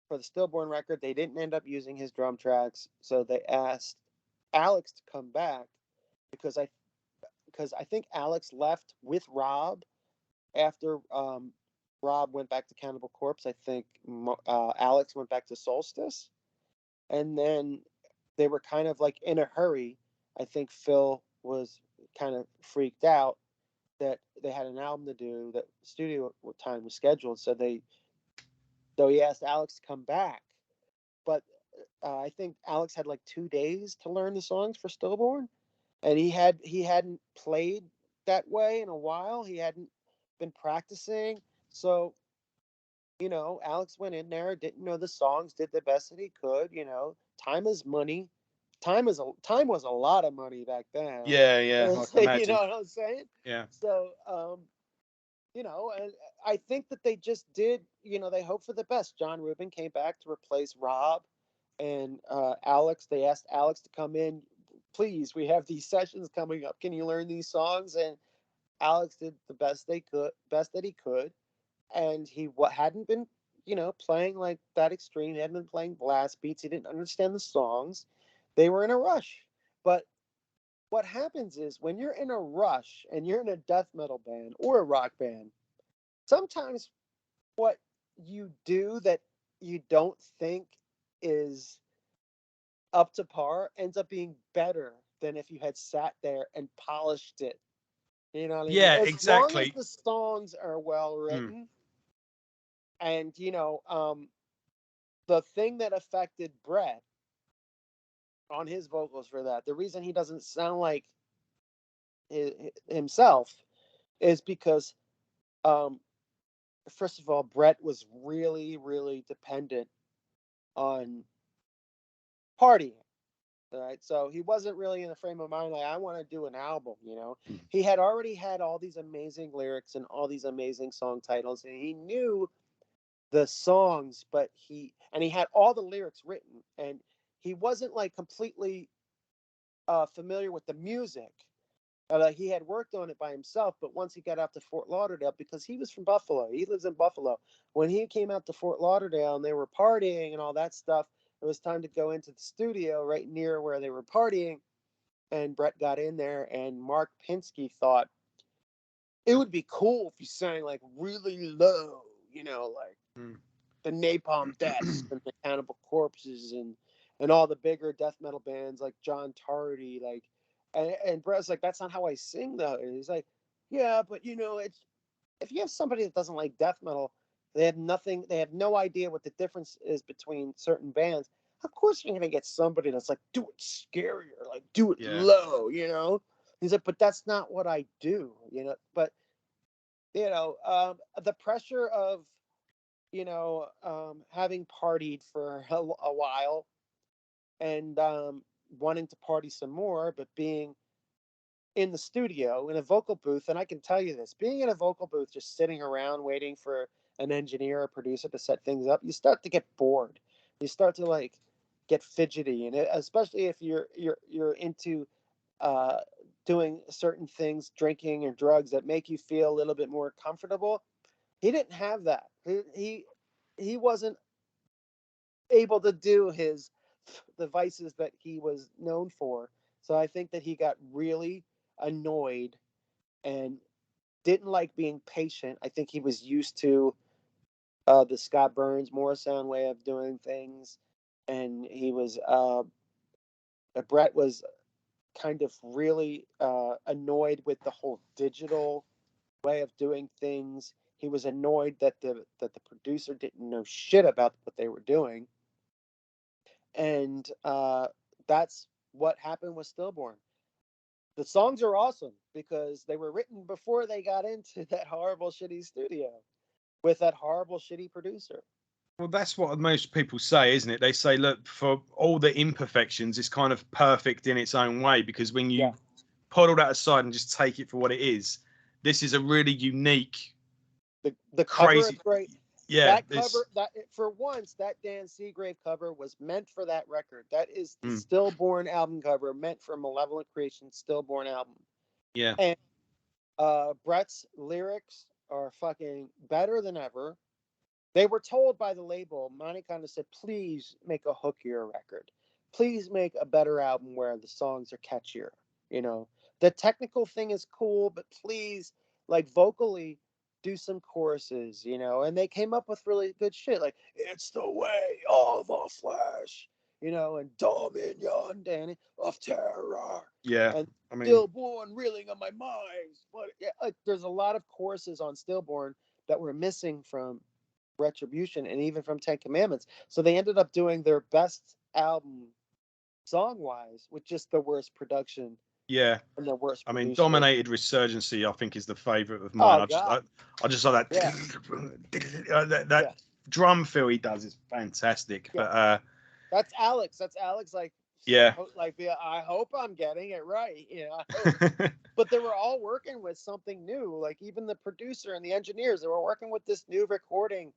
for the Stillborn record. They didn't end up using his drum tracks, so they asked Alex to come back because I think Alex left with Rob after Rob went back to Cannibal Corpse. I think Alex went back to Solstice, and then they were kind of like in a hurry. I think Phil was kind of freaked out that they had an album to do, that studio time was scheduled, so he asked Alex to come back. But I think Alex had like 2 days to learn the songs for Stillborn, and he hadn't played that way in a while. He hadn't been practicing, so Alex went in there, didn't know the songs, did the best that he could. Time is money. Time was a lot of money back then. Yeah. I can You know imagine. what I'm saying? Yeah. So, and I think that they just did, they hoped for the best. John Rubin came back to replace Rob and Alex. They asked Alex to come in. Please, we have these sessions coming up. Can you learn these songs? And Alex did the best that he could. And he hadn't been, playing like that extreme. He hadn't been playing blast beats. He didn't understand the songs. They were in a rush. But what happens is when you're in a rush and you're in a death metal band or a rock band, sometimes what you do that you don't think is up to par ends up being better than if you had sat there and polished it. You know what I mean? Yeah, As long as exactly. the songs are well Mm. written, and the thing that affected Brett on his vocals for that, the reason he doesn't sound like himself is because, first of all, Brett was really, really dependent on partying. All right, so he wasn't really in a frame of mind like, I want to do an album. He had already had all these amazing lyrics and all these amazing song titles, and he knew the songs, but he had all the lyrics written, and he wasn't like completely familiar with the music. Like he had worked on it by himself, but once he got out to Fort Lauderdale, because he was from Buffalo, he lives in Buffalo. When he came out to Fort Lauderdale and they were partying and all that stuff, it was time to go into the studio right near where they were partying. And Brett got in there, and Mark Pinsky thought it would be cool if you sang like really low, like Mm. the Napalm Deaths and the Cannibal Corpses and all the bigger death metal bands like John Tardy, like And Brett's like, that's not how I sing though. And he's like, yeah, but it's if you have somebody that doesn't like death metal, they have no idea what the difference is between certain bands. Of course you're gonna get somebody that's like, do it scarier, like do it Yeah. low, He's like, but that's not what I do, But the pressure of having partied for a while and wanting to party some more, but being in the studio in a vocal booth. And I can tell you this, being in a vocal booth, just sitting around waiting for an engineer or producer to set things up, you start to get bored. You start to like get fidgety, and especially if you're into uh, doing certain things, drinking or drugs that make you feel a little bit more comfortable. He didn't have that. He wasn't able to do the vices that he was known for. So I think that he got really annoyed and didn't like being patient. I think he was used to the Scott Burns Morrisound way of doing things, and he was Brett was kind of really annoyed with the whole digital way of doing things. He was annoyed that the producer didn't know shit about what they were doing, and that's what happened with Stillborn. The songs are awesome because they were written before they got into that horrible, shitty studio with that horrible, shitty producer. Well, that's what most people say, isn't it? They say, look, for all the imperfections, it's kind of perfect in its own way, because when you put all that aside and just take it for what it is, this is a really unique, the crazy, cover is great. Yeah, that cover, for once, that Dan Seagrave cover was meant for that record. That is the Stillborn album cover, meant for Malevolent Creation Stillborn album. Yeah. And Brett's lyrics are fucking better than ever. They were told by the label, Monty kind of said, please make a hookier record. Please make a better album where the songs are catchier. The technical thing is cool, but please, like, vocally, do some choruses, and they came up with really good shit, like "It's the Way of a Flash," and "Dominion Danny of Terror," Yeah, and I mean, "Stillborn Reeling on My Mind." But yeah, like, there's a lot of choruses on Stillborn that were missing from Retribution and even from Ten Commandments. So they ended up doing their best album song-wise with just the worst production. Yeah, And the worst I mean, producer. Dominated Resurgency, I think, is the favorite of mine. I just saw that that drum feel he does is fantastic. But that's Alex. Like, yeah, like I hope I'm getting it right. But they were all working with something new. Like even the producer and the engineers, they were working with this new recording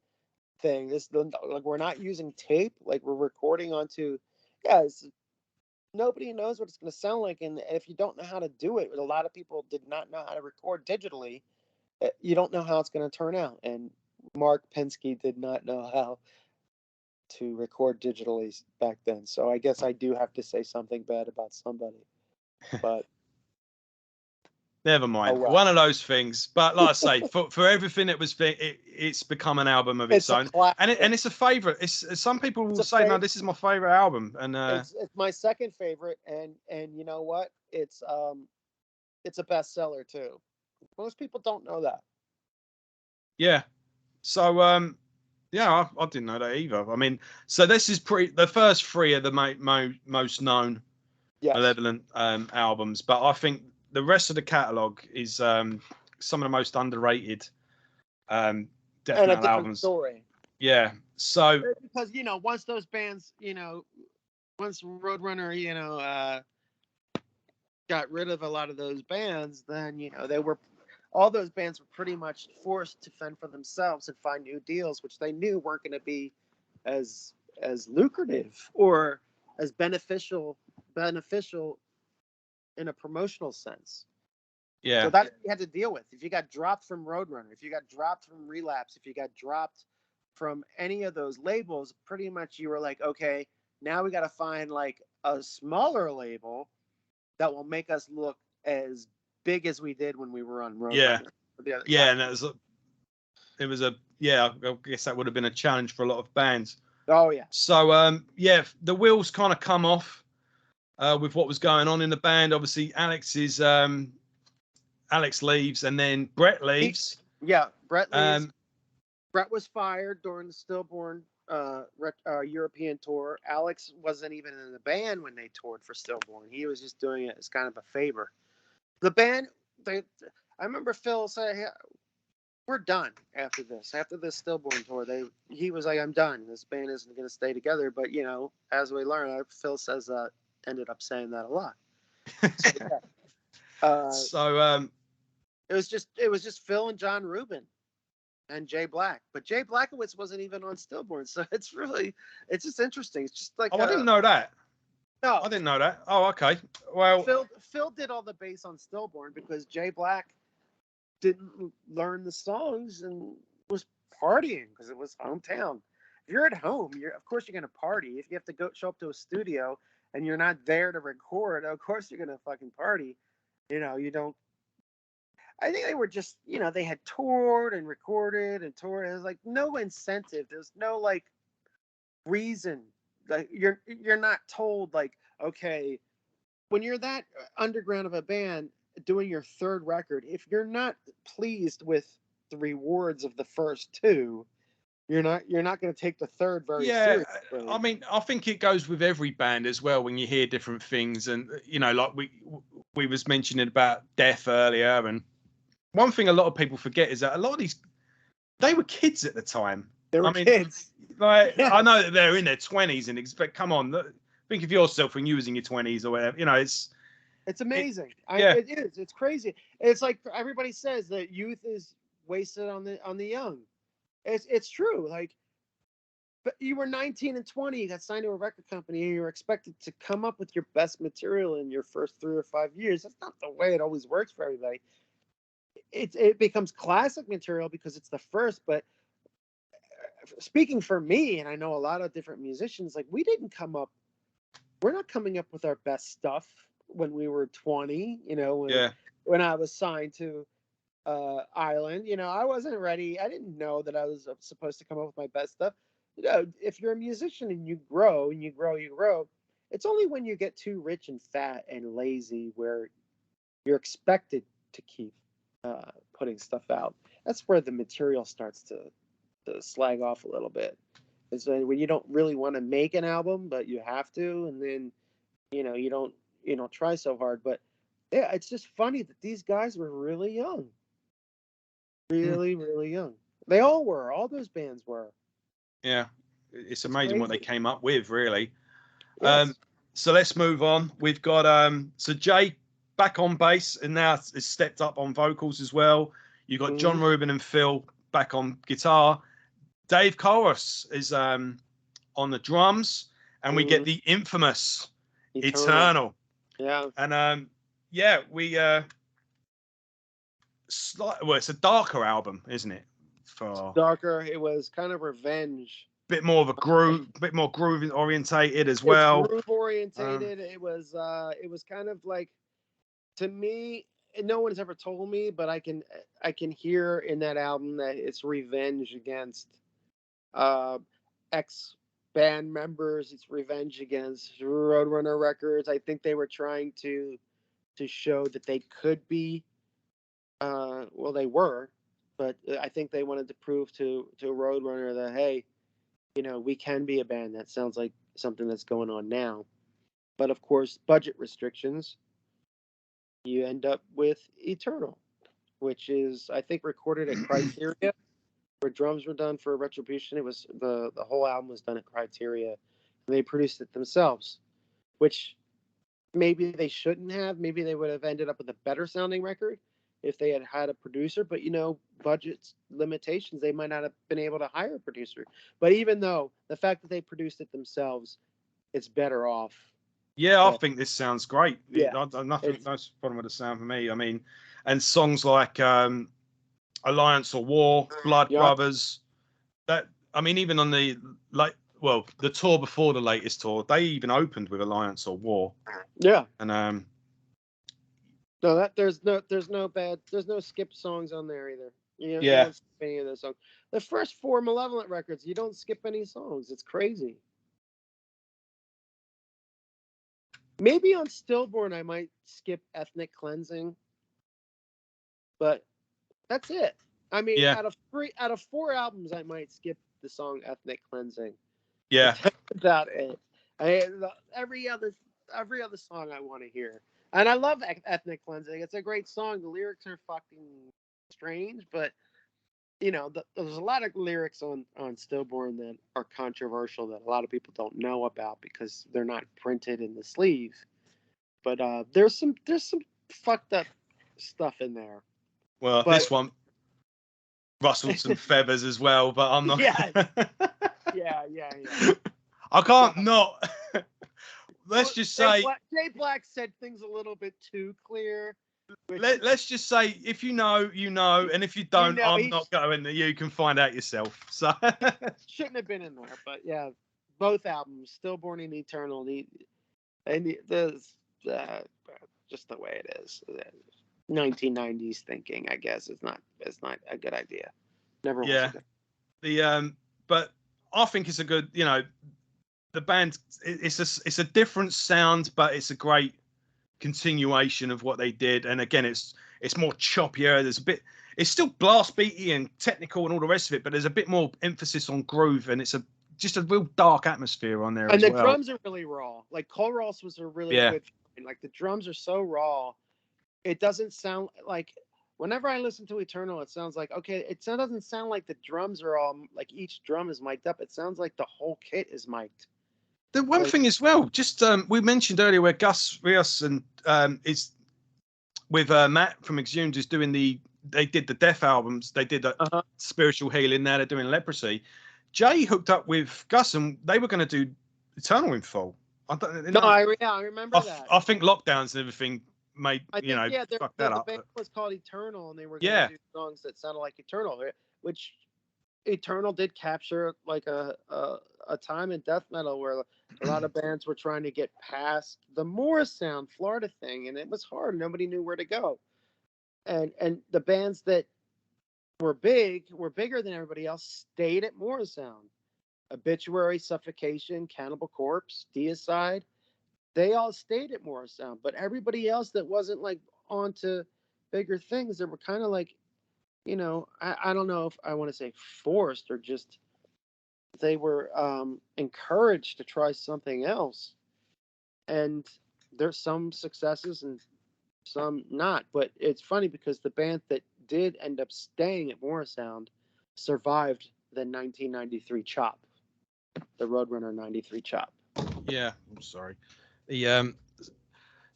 thing. Like we're not using tape. Like we're recording onto. Nobody knows what it's going to sound like, and if you don't know how to do it, a lot of people did not know how to record digitally. You don't know how it's going to turn out, and Mark Pensky did not know how to record digitally back then. So I guess I do have to say something bad about somebody, but never mind. One of those things. But like I say, for everything it was, it's become an album of its own, and it's a favorite. Some people will say, "No, this is my favorite album," and it's my second favorite. And you know what? It's a bestseller too. Most people don't know that. Yeah. So yeah, I didn't know that either. I mean, so this is the first three are the most known Malevolent albums, but I think the rest of the catalogue is some of the most underrated death metal albums. Story. Yeah. So because once those bands, once Roadrunner, got rid of a lot of those bands, then all those bands were pretty much forced to fend for themselves and find new deals, which they knew weren't going to be as lucrative or as beneficial in a promotional sense. Yeah. So that's what you had to deal with. If you got dropped from Roadrunner, if you got dropped from Relapse, if you got dropped from any of those labels, pretty much you were like, okay, now we got to find like a smaller label that will make us look as big as we did when we were on Roadrunner. Yeah, and it was a I guess that would have been a challenge for a lot of bands. Oh yeah. So yeah, the wheels kind of come off. with what was going on in the band. Obviously, Alex leaves, and then Brett leaves. Brett leaves. Um, Brett was fired during the Stillborn European tour. Alex wasn't even in the band when they toured for Stillborn. He was just doing it as kind of a favor. The band, I remember Phil saying, hey, we're done after this. After this Stillborn tour, he was like, I'm done. This band isn't going to stay together. But, as we learned, Phil says ended up saying that a lot. So, it was just Phil and John Rubin and Jay Black. But Jay Blackowitz wasn't even on Stillborn. So it's just interesting. It's just like... I didn't know that. No. I didn't know that. Oh, okay. Well, Phil did all the bass on Stillborn because Jay Black didn't learn the songs and was partying because it was hometown. If you're at home, of course you're gonna party. If you have to show up to a studio and you're not there to record, of course you're gonna fucking party. You don't. I think they were just, they had toured and recorded and toured. There's like no incentive. There's no like reason. Like you're not told like, okay, when you're that underground of a band doing your third record, if you're not pleased with the rewards of the first two, you're not going to take the third very seriously. I mean, I think it goes with every band as well when you hear different things, and like we was mentioning about death earlier, and one thing a lot of people forget is that a lot of these, they were kids at the time. They were kids. Like, I know that they're in their 20s, but come on, think of yourself when you was in your 20s or whatever. It's amazing. It is. It's crazy. It's like everybody says that youth is wasted on the young. It's true. Like, but you were 19 and 20, you got signed to a record company, and you were expected to come up with your best material in your first 3 or 5 years. That's not the way it always works for everybody. It becomes classic material because it's the first, but speaking for me, and I know a lot of different musicians, like we're not coming up with our best stuff when we were 20, when I was signed to Island, I wasn't ready. I didn't know that I was supposed to come up with my best stuff. If you're a musician and you grow and you grow, it's only when you get too rich and fat and lazy where you're expected to keep putting stuff out. That's where the material starts to slag off a little bit. It's when you don't really want to make an album, but you have to, and then you don't try so hard. But yeah, it's just funny that these guys were really young, really young. They all were. All those bands were. Yeah, it's amazing what they came up with, really. Yes. So let's move on. We've got so Jay back on bass and now has stepped up on vocals as well. You've got John Rubin and Phil back on guitar. Dave Chorus is on the drums, and we get the infamous Eternal. Yeah. And we it's a darker album, isn't it? Darker. It was kind of revenge. Bit more of a groove, bit more groove orientated as well. Groove orientated. It was kind of like, to me, no one's ever told me, but I can hear in that album that it's revenge against ex band members. It's revenge against Roadrunner Records. I think they were trying to show that they could be they were, but I think they wanted to prove to Roadrunner that, hey, we can be a band that sounds like something that's going on now. But of course, budget restrictions, you end up with Eternal, which is, I think, recorded at Criteria, where drums were done for Retribution. It was the whole album was done at Criteria, and they produced it themselves, which maybe they shouldn't have. Maybe they would have ended up with a better sounding record if they had a producer. But budget limitations, they might not have been able to hire a producer. But even though the fact that they produced it themselves, it's better off. Yeah, I think this sounds great. Yeah, no problem with the sound for me. I mean, and songs like Alliance or War, Blood Brothers. That, I mean, even on the the tour before the latest tour, they even opened with Alliance or War. Yeah, and no, there's no skip songs on there either. You don't skip any of those songs. The first 4 Malevolent records, you don't skip any songs. It's crazy. Maybe on Stillborn I might skip Ethnic Cleansing, but that's it. I mean, Yeah. out of 4 albums, I might skip the song Ethnic Cleansing. Yeah. That's about it. Every other song I want to hear, and I love Ethnic Cleansing. It's a great song. The lyrics are fucking strange, but you know, there's a lot of lyrics on Stillborn that are controversial that a lot of people don't know about because they're not printed in the sleeve. But there's some fucked up stuff in there. Well, this one rustled some feathers as well, but I'm not. Yeah. yeah. I can't not. Let's just say Jay Black said things a little bit too clear. Let's just say, if you know, you know, and if you don't, I'm not going. You can find out yourself. So shouldn't have been in there, but yeah, both albums, Stillborn and Eternal, and there's just the way it is. 1990s thinking, I guess, is not a good idea. Never was. Yeah. But I think it's a good, you know, the band. It's a different sound, but it's a great continuation of what they did. And again, it's more choppier. There's a bit. It's still blast beaty and technical and all the rest of it, but there's a bit more emphasis on groove, and it's just a real dark atmosphere on there. And the drums are really raw. Like Cole Ross was a really good. Like the drums are so raw. It doesn't sound like, whenever I listen to Eternal, it sounds like, okay, it doesn't sound like the drums are all, like each drum is mic'd up. It sounds like the whole kit is mic'd. The one thing as well, just we mentioned earlier where Gus Rios and is with Matt from Exhumed is doing they did the Death albums. They did Spiritual Healing. Now they're doing Leprosy. Jay hooked up with Gus and they were going to do Eternal in full. I remember that. I think lockdowns and everything made fuck that up. The band was called Eternal, and they were going to do songs that sounded like Eternal, which Eternal did capture like a time in death metal where a lot of bands were trying to get past the Morris Sound Florida thing, and it was hard. Nobody knew where to go, and the bands that were bigger than everybody else, stayed at Morris Sound. Obituary, Suffocation, Cannibal Corpse, Deicide. They all stayed at Morris Sound, but everybody else that wasn't like onto bigger things, that were kind of like, you know, I don't know if I want to say forced or just they were encouraged to try something else. And there's some successes and some not, but it's funny because the band that did end up staying at Morris Sound survived the 1993 chop, the Roadrunner 93 chop. Yeah, I'm sorry.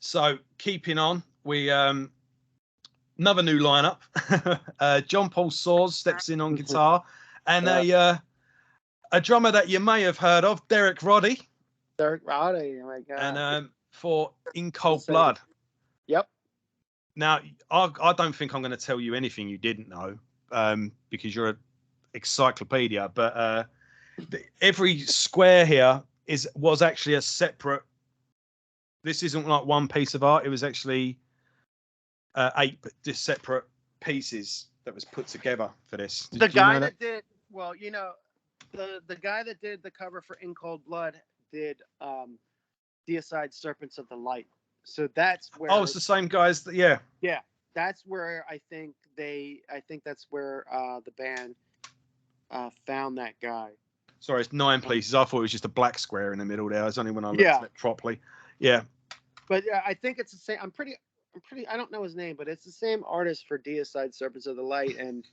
So keeping on, we another new lineup. John Paul Soars steps in on guitar, and a drummer that you may have heard of, Derek Roddy. Oh my god! And for In Cold Blood. Yep. Now I don't think I'm going to tell you anything you didn't know, because you're an encyclopedia. But every square here was actually a separate. This isn't like one piece of art. It was actually 8 just separate pieces that was put together for this. The guy that did, well, you know, the guy that did the cover for In Cold Blood did Deicide Serpents of the Light. So that's where. Oh, it's the same guys. Yeah. Yeah, that's where I think that's where the band found that guy. Sorry, it's 9 pieces. I thought it was just a black square in the middle there. It's only when I looked at it properly. Yeah. But I think it's the same. I'm pretty. I don't know his name, but it's the same artist for Deicide Serpents of the Light. And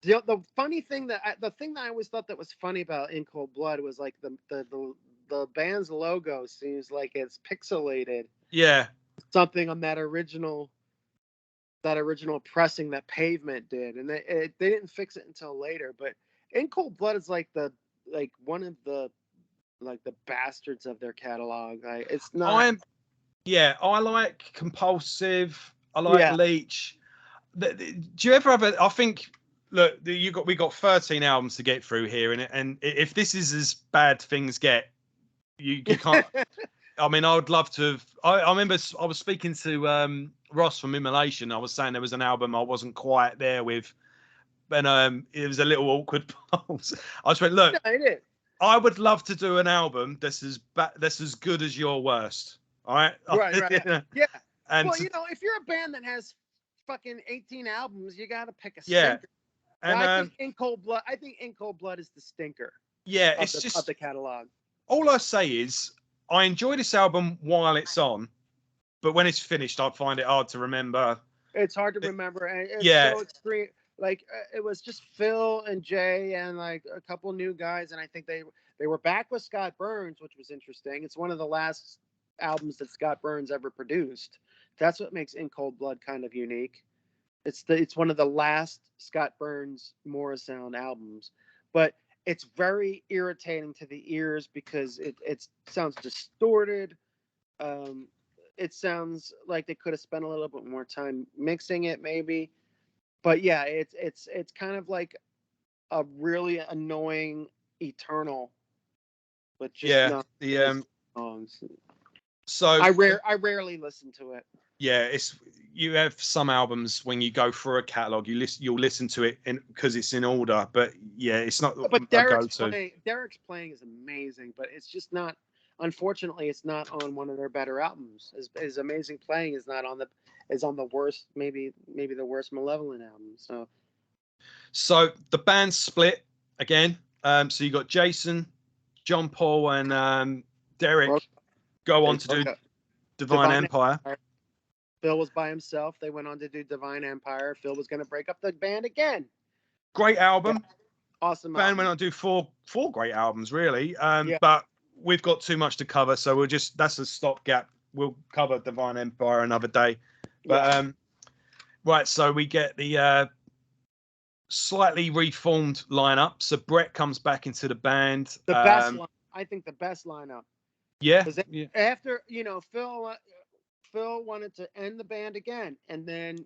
the funny thing the thing that I always thought that was funny about In Cold Blood was like the band's logo seems like it's pixelated. Yeah. Something on that original pressing that Pavement did, and they didn't fix it until later. But In Cold Blood is like one of the bastards of their catalog. It's not. I like Compulsive. I like Leech. Do you ever have I think, look, we got 13 albums to get through here, and if this is as bad things get, you can't. I mean, I would love to have. I remember I was speaking to Ross from Immolation. I was saying there was an album I wasn't quite there with, and it was a little awkward pause. I just went, look, I would love to do an album that's as good as your worst. All right. Right. Yeah. And Well, if you're a band that has fucking 18 albums, you got to pick a yeah. stinker. And I think In Cold Blood is the stinker. Yeah, of it's the, just of the catalog. all I say is I enjoy this album while it's on, but when it's finished, I find it hard to remember. It's hard to remember, and it's Yeah. so extreme. Like it was just Phil and Jay and like a couple new guys, and I think they were back with Scott Burns, which was interesting. It's one of the last albums that Scott Burns ever produced. That's what makes In Cold Blood kind of unique. It's one of the last Scott Burns Morrisound albums, but it's very irritating to the ears because it sounds distorted. It sounds like they could have spent a little bit more time mixing it, maybe. But yeah, it's kind of like a really annoying Eternal, but just not the songs. So I rarely listen to it. Yeah, you have some albums when you go through a catalog, you'll listen to it because it's in order, but yeah, it's not But a Derek's go-to. playing is amazing, but it's just not. Unfortunately, it's not on one of their better albums. His amazing playing is not on the worst, maybe the worst Malevolent album. So the band split again. So you got Jason, John Paul, and Derek go on to do Divine Empire. Phil was by himself. They went on to do Divine Empire. Phil was going to break up the band again. Great album. Yeah. Awesome Band album. went on to do four great albums, really. But we've got too much to cover, so that's a stopgap. We'll cover Divine Empire another day. But right, so we get the slightly reformed lineup. So Brett comes back into the band. I think the best lineup. Yeah. After Phil wanted to end the band again, and then,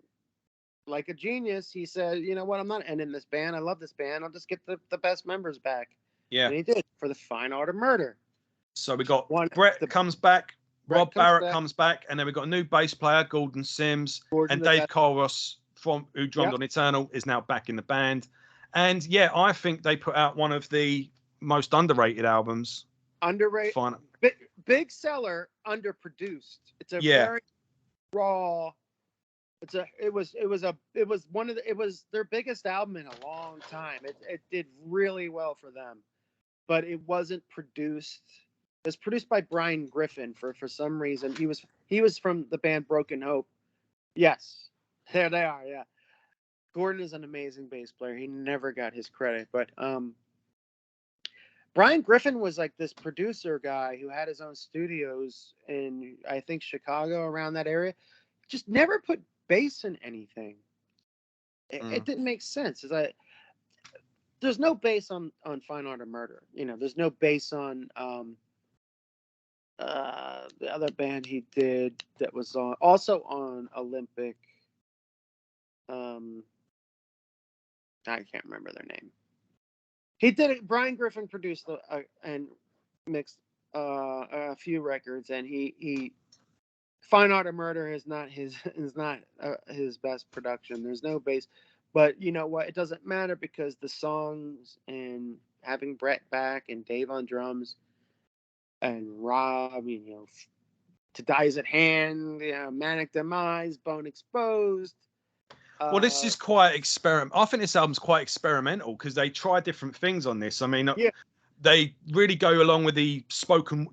like a genius, he said, "You know what? I'm not ending this band. I love this band. I'll just get the best members back." Yeah. And he did for the Fine Art of Murder. So we got Brett comes back, Rob Barrett comes back, and then we got a new bass player, Gordon Sims, and Dave Colros who drummed on Eternal is now back in the band. And yeah, I think they put out one of the most underrated albums. Underrated. Big seller, underproduced. It's a very raw. It was their biggest album in a long time. It did really well for them, but it wasn't produced. It was produced by Brian Griffin for some reason. He was from the band Broken Hope. Yes, there they are. Yeah, Gordon is an amazing bass player. He never got his credit, but Brian Griffin was like this producer guy who had his own studios in, I think, Chicago, around that area. Just never put bass in anything. It didn't make sense. There's no bass on Fine Art of Murder. There's no bass on the other band he did that was also on Olympic. I can't remember their name. He did it. Brian Griffin produced and mixed a few records, and he Fine Art of Murder is not his best production. There's no bass, but you know what? It doesn't matter because the songs and having Brett back and Dave on drums and Rob, To Die Is at Hand, Manic Demise, Bone Exposed. Well, this is quite I think this album's quite experimental because they try different things on this. I mean, they really go along with the spoken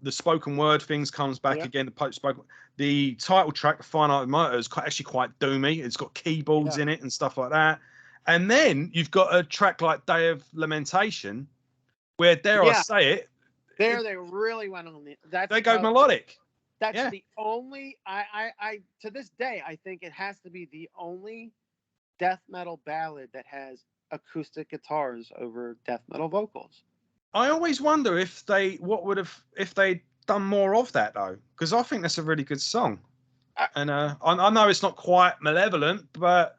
word things. Comes back again. The post-spoken. The title track, Fine Art of Murder, is actually quite doomy. It's got keyboards in it and stuff like that. And then you've got a track like Day of Lamentation, where I say it, they really went on they go melodic. That's the only I to this day I think it has to be the only death metal ballad that has acoustic guitars over death metal vocals. I always wonder if they'd done more of that though, because I think that's a really good song. And I know it's not quite Malevolent, but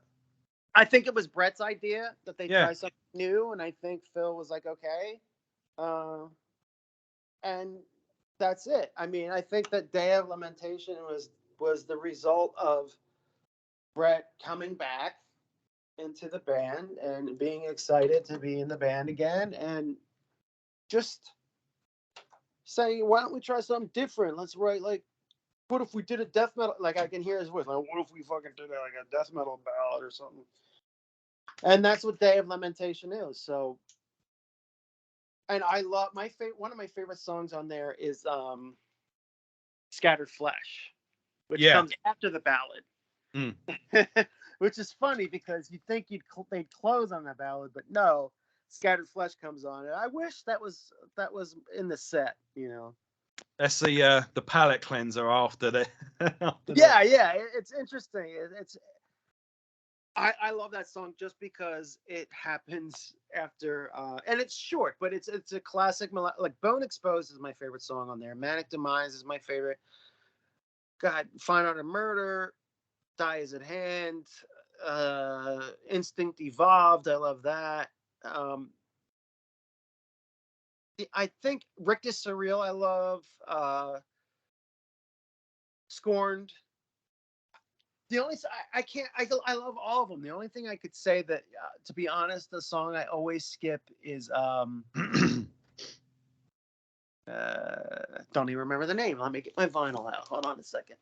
I think it was Brett's idea that they try something new, and I think Phil was like, okay, and that's it. I mean, I think that Day of Lamentation was the result of Brett coming back into the band and being excited to be in the band again, and just saying, why don't we try something different? Let's write like what if we did a death metal? Like I can hear his voice. Like, what if we fucking did like a death metal ballad or something? And that's what Day of Lamentation is. So, and I love one of my favorite songs on there is Scattered Flesh, which comes after the ballad. Which is funny because you'd think they'd close on the ballad, but no, Scattered Flesh comes on, and I wish that was in the set, you know. That's the palate cleanser after the. Yeah, it's interesting. I love that song just because it happens after, and it's short, but it's a classic. Like Bone Exposed is my favorite song on there. Manic Demise is my favorite. God, Fine Art of Murder, Die Is at Hand, Instinct Evolved. I love that. I think Rictus Surreal. I love Scorned. The only I love all of them. The only thing I could say that, to be honest, the song I always skip is don't even remember the name. Let me get my vinyl out. Hold on a second.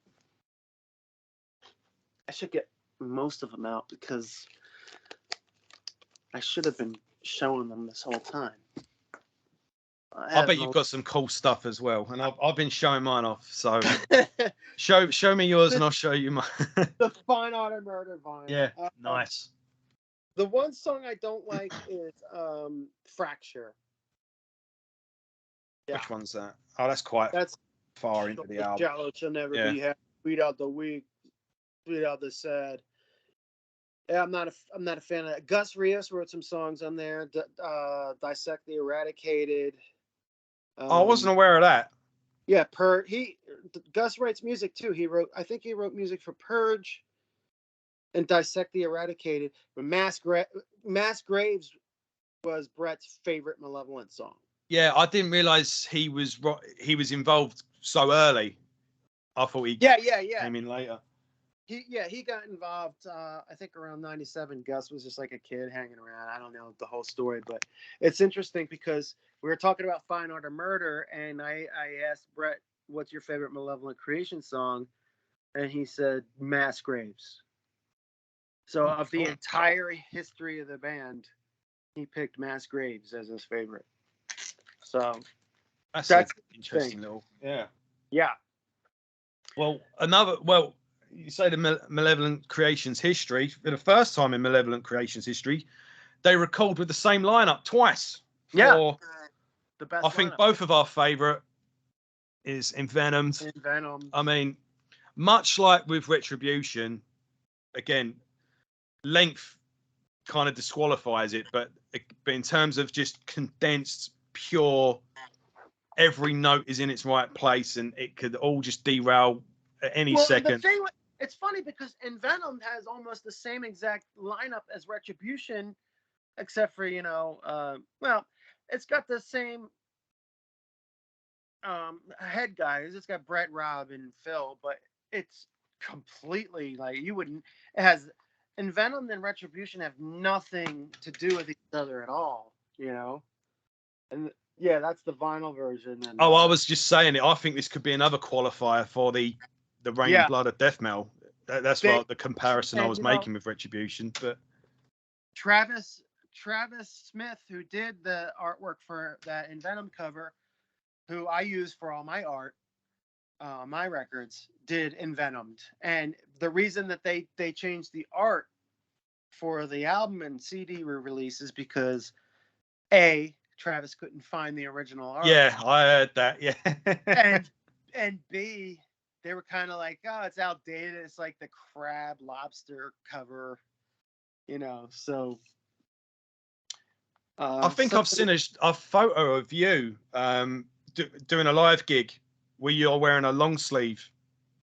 I should get most of them out because I should have been showing them this whole time. I bet you've got some cool stuff as well, and I've been showing mine off. So show me yours, and I'll show you mine. The Fine Art of Murder vinyl. Yeah, nice. The one song I don't like is Fracture. Yeah. Which one's that? Oh, that's far into the album. Shallow shall never be happy. Beat out the weak, beat out the sad. Yeah, I'm not a fan of that. Gus Rios wrote some songs on there. Dissect the Eradicated. I wasn't aware of that. Yeah, Gus writes music too. I think he wrote music for Purge and Dissect the Eradicated. But Mass Graves was Brett's favorite Malevolent song. Yeah, I didn't realize he was involved so early. I thought he came in later. He got involved, I think around 97. Gus was just like a kid hanging around. I don't know the whole story, but it's interesting because we were talking about Fine Art of Murder, and I asked Brett, what's your favorite Malevolent Creation song? And he said, Mass Graves. So of the entire history of the band, he picked Mass Graves as his favorite. So that's an interesting little, yeah. Well, you say the Malevolent Creation's history. For the first time in Malevolent Creation's history, they recorded with the same lineup twice. The best. I think both of our favorite is Envenomed. I mean, much like with Retribution, again, length kind of disqualifies it, but in terms of just condensed, pure, every note is in its right place, and it could all just derail at any second. It's funny because Envenomed has almost the same exact lineup as Retribution, except for, it's got the same head guys. It's got Brett, Rob, and Phil, but it's completely like it has Envenomed and Retribution have nothing to do with each other at all, And that's the vinyl version. And, I was just saying it. I think this could be another qualifier for the Rain and Blood of Death Metal. That's what the comparison I was making with Retribution. But Travis Smith, who did the artwork for that Envenomed cover, who I use for all my art, my records, did Envenomed. And the reason that they changed the art for the album and CD re-release is because Travis couldn't find the original art. Yeah, I heard that. Yeah. and B, they were kind of like, oh, it's outdated. It's like the crab lobster cover, so. I think I've seen a photo of you doing a live gig where you're wearing a long sleeve.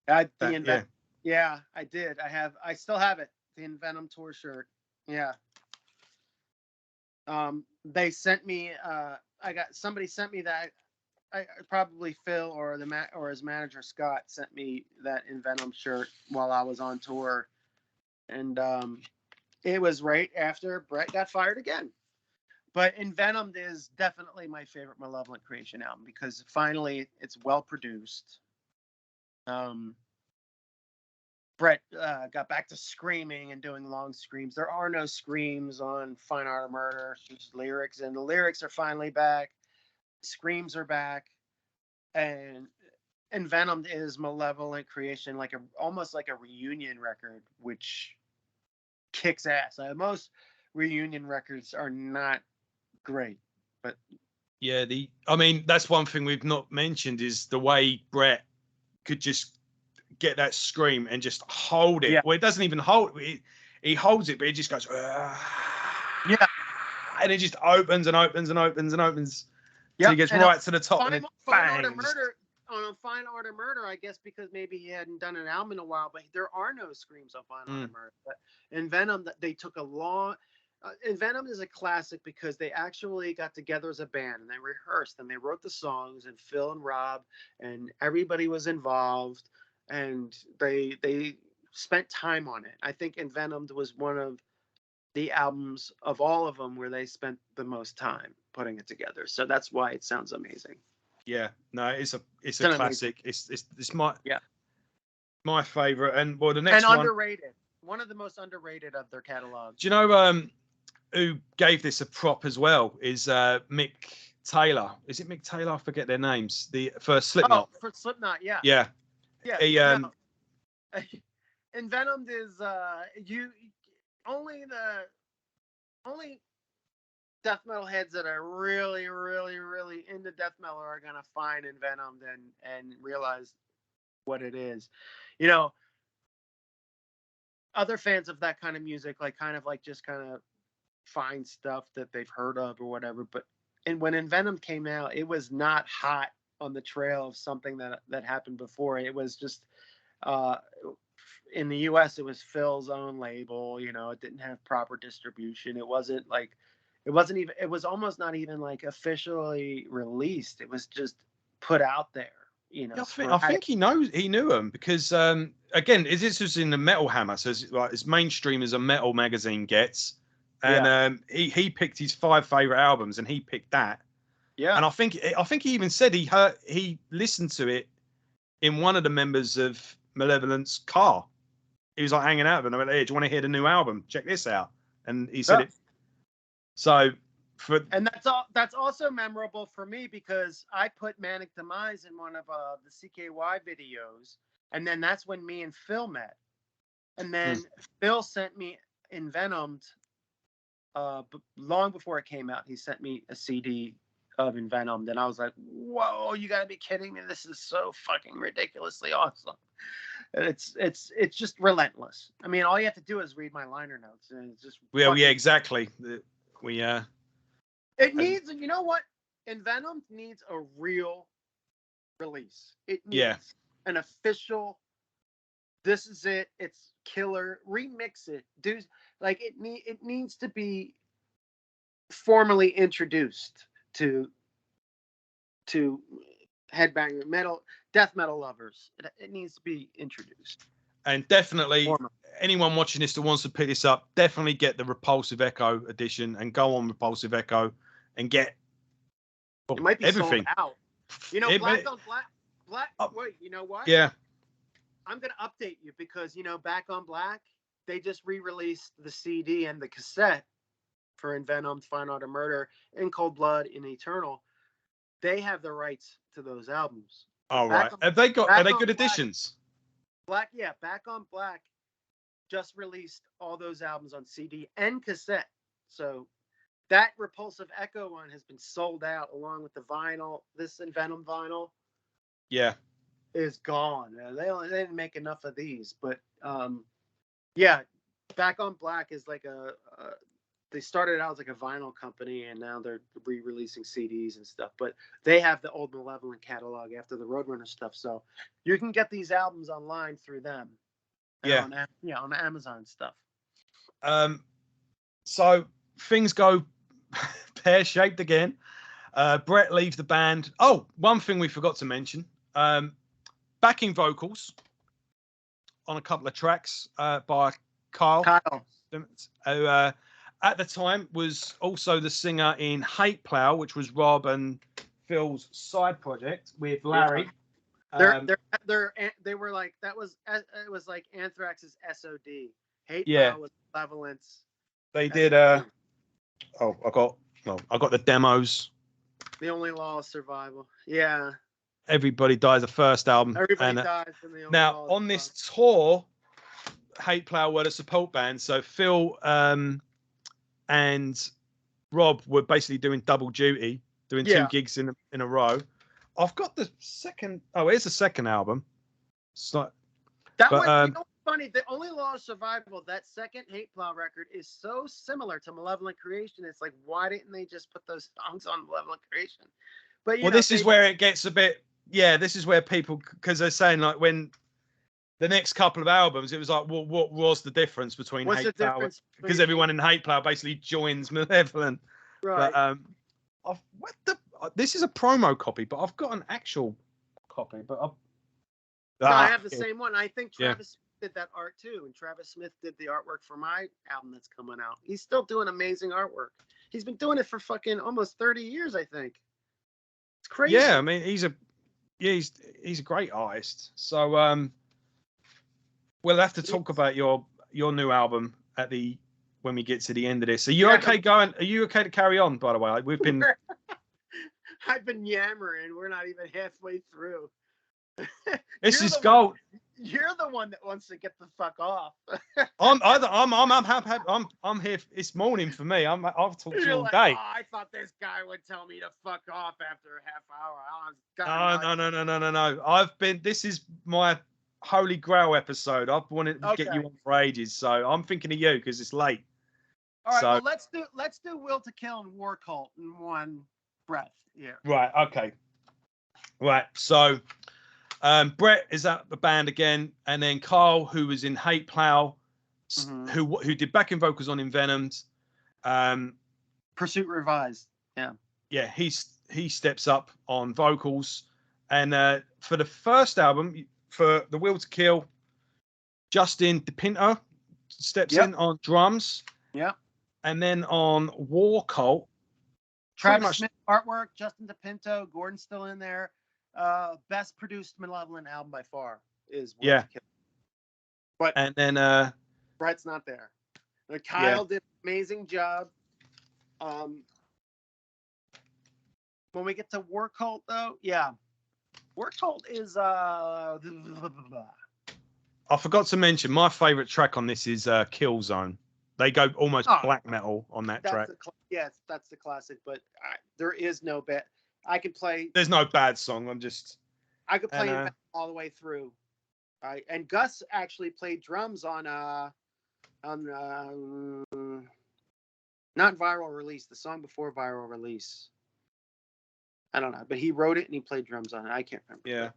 I did. I still have it. The Envenomed tour shirt. Yeah. They sent me, somebody sent me that. Probably Phil or his manager Scott sent me that Envenomed shirt while I was on tour, and it was right after Brett got fired again. But Envenomed is definitely my favorite Malevolent Creation album because finally it's well produced. Brett got back to screaming and doing long screams. There are no screams on Fine Art of Murder. It's just lyrics, and the lyrics are finally back. Screams are back, and Venom is Malevolent Creation, like almost like a reunion record, which kicks ass. Most reunion records are not great, but yeah, I mean, that's one thing we've not mentioned is the way Brett could just get that scream and just hold it. Yeah. Well, it doesn't even hold it. He holds it, but it just goes, yeah, and it just opens and opens and opens and opens. Yeah, So he gets right to the top and then Fine bang. Art of Murder, on Fine Art of Murder, I guess because maybe he hadn't done an album in a while, but there are no screams on Fine Art of Murder. But in Venom, they took a long. And Venom is a classic because they actually got together as a band and they rehearsed and they wrote the songs, and Phil and Rob and everybody was involved, and they spent time on it. I think Envenomed was one of the albums of all of them where they spent the most time putting it together. So that's why it sounds amazing. Yeah, no, it's a classic. Amazing. It's my favorite, and well, the next one underrated. One of the most underrated of their catalog. Do you know who gave this a prop as well? Is Mick Taylor? Is it Mick Taylor? I forget their names. For Slipknot. Oh, for Slipknot, yeah. Yeah. Yeah. Envenomed is only death metal heads that are really, really, really into death metal are gonna find Envenomed and realize what it is. You know, other fans of that kind of music kind of find stuff that they've heard of or whatever. But when Envenomed came out, it was not hot on the trail of something that happened before. It was just in the US, it was Phil's own label. You know, it didn't have proper distribution. It was almost not even officially released. It was just put out there. You know, I think he knew him because again, this was in the Metal Hammer, so it's like as mainstream as a metal magazine gets. And he picked his 5 favorite albums, and he picked that. Yeah. And I think he even said he listened to it in one of the members of Malevolent's car. He was like hanging out with them. I went, "Hey, do you want to hear the new album? Check this out." And he said it. So and that's also memorable for me because I put Manic Demise in one of the CKY videos, and then that's when me and Phil met. And then Phil sent me Envenomed. Long before it came out, he sent me a CD of Envenomed, and I was like, "Whoa, you gotta be kidding me! This is so fucking ridiculously awesome!" And it's just relentless. I mean, all you have to do is read my liner notes, and it's just yeah, exactly. It needs, you know what? Envenomed needs a real release. It needs an official. This is it. It's killer. Remix it. It needs to be formally introduced to headbanger death metal lovers. It needs to be introduced. And definitely anyone watching this that wants to pick this up, definitely get the Repulsive Echo edition and go on Repulsive Echo and get it might be everything sold out. You know, Black on Black. Wait, you know what? Yeah. I'm gonna update you because Back on Black, they just re-released the CD and the cassette for Envenomed, Fine Art of Murder, In Cold Blood, in Eternal. They have the rights to those albums. All right. Are they good editions? Back on Black just released all those albums on CD and cassette. So that Repulsive Echo one has been sold out along with the vinyl. This Envenomed vinyl. Yeah. Is gone. They didn't make enough of these, but Back on Black is they started out as a vinyl company, and now they're re-releasing CDs and stuff. But they have the old Malevolent catalog after the Roadrunner stuff, so you can get these albums online through them. On Amazon stuff. So things go pear-shaped again. Brett leaves the band. Oh, one thing we forgot to mention. Backing vocals on a couple of tracks by Kyle. Who at the time was also the singer in Hate Plow, which was Rob and Phil's side project with Larry. They're they were like it was like Anthrax's SOD. Hate Yeah. Plow was Malevolence. They did. I got the demos. The Only Law of Survival. Yeah. Everybody Dies, the first album. Everybody dies in the Only Now Law of on this tour, Hate Plow were the support band. So Phil and Rob were basically doing double duty, doing 2 gigs in a row. I've got the second. Oh, here's the second album. So that was, you know, funny. The Only Law of Survival, that second Hate Plow record, is so similar to Malevolent Creation. It's like, why didn't they just put those songs on Malevolent Creation? But you know, this is where it gets a bit. Yeah, this is where people, because they're saying like when the next couple of albums, it was like, well, what was the difference between Hate Plow? Because everyone in Hate Plow basically joins Malevolent. Right. But this is a promo copy, but I've got an actual copy. But I have the same one. I think Travis Smith did that art too, and Travis Smith did the artwork for my album that's coming out. He's still doing amazing artwork. He's been doing it for fucking almost 30 years, I think. It's crazy. Yeah, I mean, he's a great artist. So we'll have to talk about your new album when we get to the end of this. Are you okay going? Are you okay to carry on? By the way, we've been. I've been yammering. We're not even halfway through. This is gold. You're the one that wants to get the fuck off. I'm here. It's morning for me. I've talked to you all like, day. Oh, I thought this guy would tell me to fuck off after a half hour. No. This is my Holy Grail episode. I've wanted to get you on for ages, so I'm thinking of you because it's late. All right, well, let's do Will to Kill and War Cult in one breath. Yeah. Right. Okay. Right. So, Brett is at the band again, and then Carl, who was in Hate Plow, who did backing vocals on Envenomed. Pursuit Revised. Yeah. Yeah. He steps up on vocals, and for the first album, for the Will to Kill, Justin DePinto steps in on drums. Yeah. And then on War Cult, Travis Smith artwork, Justin DePinto, Gordon's still in there. Best produced Malevolent album by far is Will to Kill. But and then Brett's not there. And Kyle did an amazing job. When we get to War Cult, though, War Cult is I forgot to mention my favorite track on this is Kill Zone. They go almost black metal on that track. That's the classic. But there is no bad. I could play. There's no bad song. I could play it all the way through. And Gus actually played drums on not Viral Release, the song before Viral Release. I don't know, but he wrote it and he played drums on it. I can't remember. Yeah.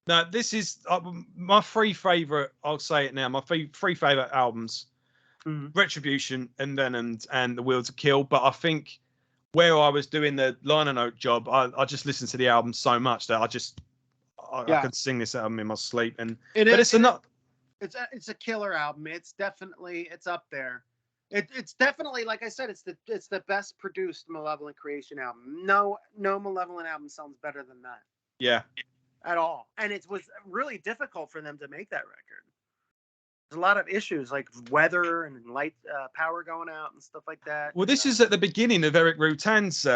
No, this is my 3 favorite. I'll say it now. My 3 favorite albums. Retribution, Envenomed, and The Will to Kill. But I think where I was doing the liner note job, I just listened to the album so much that I could sing this album in my sleep. It's a killer album. It's up there. It's definitely, like I said, it's the best produced Malevolent Creation album. No Malevolent album sounds better than that. Yeah. At all. And it was really difficult for them to make that record. There's a lot of issues like weather and light power going out and stuff like that. Well, this is at the beginning of Eric Rutan's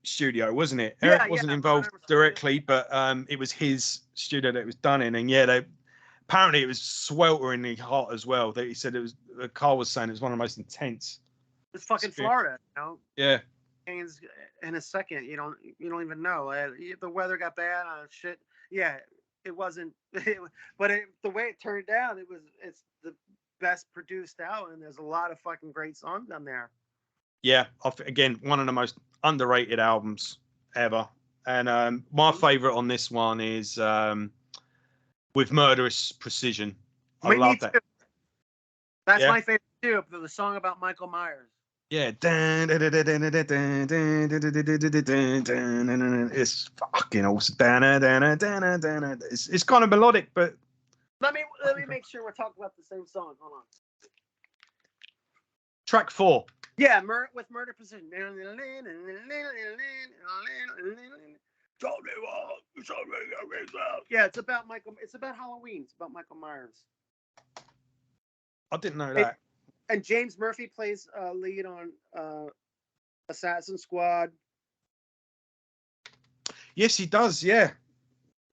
studio, wasn't it? Eric wasn't involved directly, but it was his studio that it was done in. And apparently it was swelteringly hot as well. He said Carl was saying it was one of the most intense. It's fucking Florida, you know? Yeah. In a second, you don't even know. The weather got bad. Shit. Yeah. It wasn't, but the way it turned out, it's the best produced album. And there's a lot of fucking great songs on there. Yeah, again, one of the most underrated albums ever. And my favorite on this one is With Murderous Precision. I love that. That's my favorite too. The song about Michael Myers. Yeah. It's fucking awesome. It's kind of melodic, but let me make sure we're talking about the same song. Hold on. Track 4. Yeah, with Murder Precision. Yeah, it's about Michael. It's about Halloween. It's about Michael Myers. I didn't know that. And James Murphy plays lead on Assassin Squad. Yes, he does. Yeah,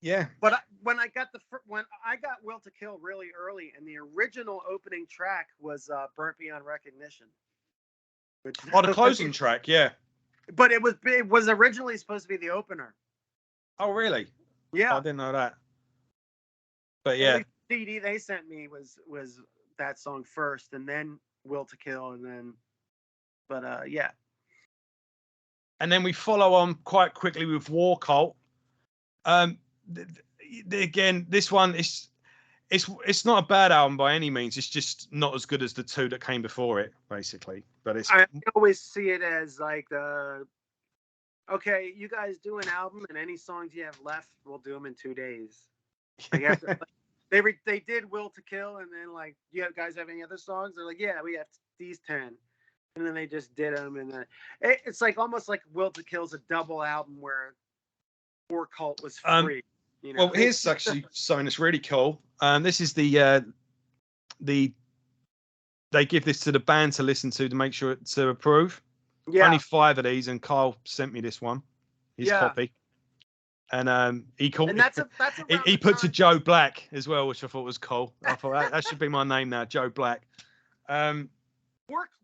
yeah. But when I got Will to Kill really early, and the original opening track was Burnt Beyond Recognition. Oh, the closing track, yeah. But it was originally supposed to be the opener. Oh, really? Yeah, I didn't know that. But yeah, the CD they sent me was that song first, and then Will to Kill, and then. But yeah. And then we follow on quite quickly with War Cult. Again, this one is it's not a bad album by any means. It's just not as good as the two that came before it, basically. But I always see it as like okay, you guys do an album, and any songs you have left, we'll do them in 2 days. Like after, they did Will to Kill, and then like, you guys have any other songs? They're like, yeah, we have these 10. And then they just did them, and then it's like almost like Will to Kill's a double album where War Cult was free. You know? Well, here's actually something that's really cool. This is they give this to the band to listen to make sure to approve. Yeah. Only 5 of these, and Kyle sent me this one, his copy. And he called. And that's he put to Joe Black as well, which I thought was cool. I thought that should be my name now, Joe Black.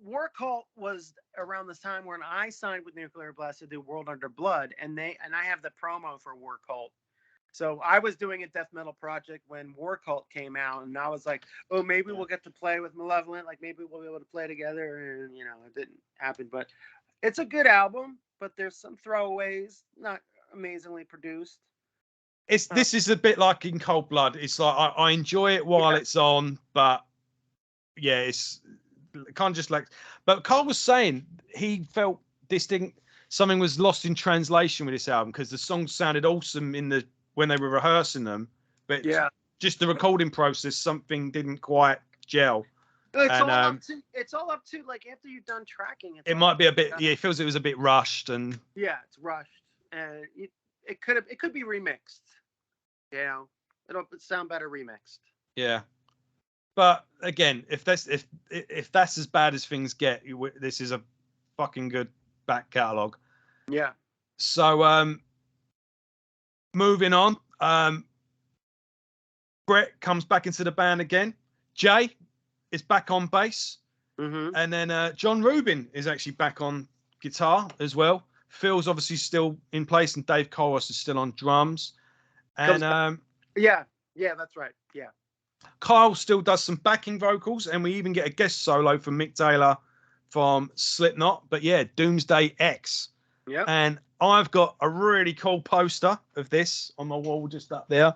War Cult was around this time when I signed with Nuclear Blast to do World Under Blood, and I have the promo for War Cult. So I was doing a death metal project when War Cult came out, and I was like, oh, maybe we'll get to play with Malevolent, like maybe we'll be able to play together, and it didn't happen. But it's a good album, but there's some throwaways, not amazingly produced. This is a bit like in Cold Blood. It's like I enjoy it while it's on, but yeah, it's kind of just like. But Carl was saying he felt something was lost in translation with this album because the songs sounded awesome when they were rehearsing them, but just the recording process, something didn't quite gel. It's all up to like after you've done tracking. It might be a bit. Yeah, it feels it was a bit rushed and. Yeah, it's rushed, and it could be remixed. It'll sound better remixed. Yeah, but again, if that's as bad as things get, this is a fucking good back catalogue. Yeah. So moving on, Brett comes back into the band again. Jay is back on bass, and then John Rubin is actually back on guitar as well. Phil's obviously still in place, and Dave Koros is still on drums. And yeah, that's right. Yeah. Kyle still does some backing vocals, and we even get a guest solo from Mick Taylor from Slipknot. But yeah, Doomsday X. Yeah. And I've got a really cool poster of this on my wall just up there,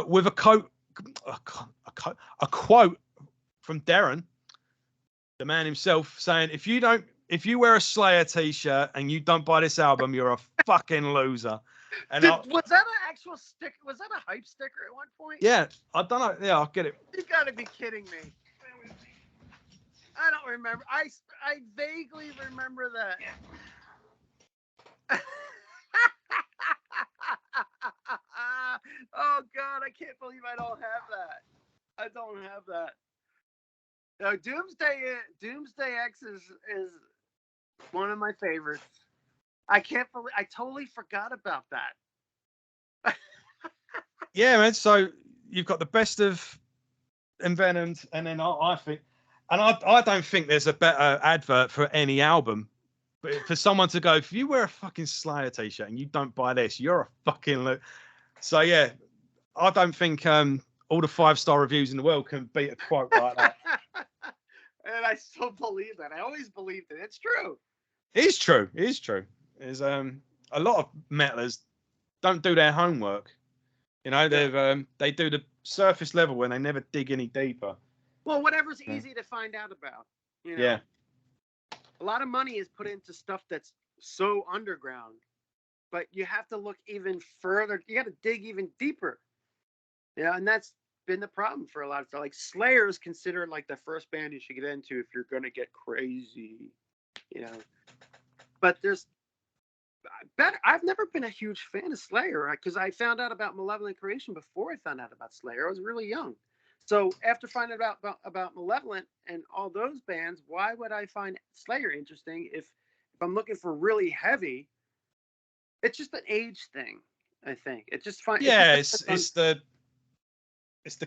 with a quote from Darren, the man himself, saying, "If you wear a Slayer t-shirt and you don't buy this album, you're a fucking loser." And was that an actual sticker? Was that a hype sticker at one point? Yeah, I don't know. Yeah, I'll get it. You gotta be kidding me. I don't remember. I vaguely remember that. Oh God, I can't believe I don't have that. I don't have that. No, Doomsday X is one of my favorites. I totally forgot about that. Yeah, man. So you've got the best of Envenomed, and then I think, and I don't think there's a better advert for any album. But for someone to go, if you wear a fucking Slayer t-shirt and you don't buy this, you're a fucking So yeah, I don't think all the 5-star reviews in the world can beat a quote like that. And I still believe that. I always believed it. It's true. It is true. It is true. There's a lot of metalers don't do their homework. They do the surface level when they never dig any deeper. Well, whatever's easy to find out about. Yeah. A lot of money is put into stuff that's so underground, but you have to look even further. You got to dig even deeper. And that's been the problem for a lot of stuff. Like Slayer is considered like the first band you should get into if you're going to get crazy, But I've never been a huge fan of Slayer because I found out about Malevolent Creation before I found out about Slayer. I was really young. So after finding out about Malevolent and all those bands, why would I find Slayer interesting if I'm looking for really heavy? It's just an age thing, I think. It just fine. Yeah, it's the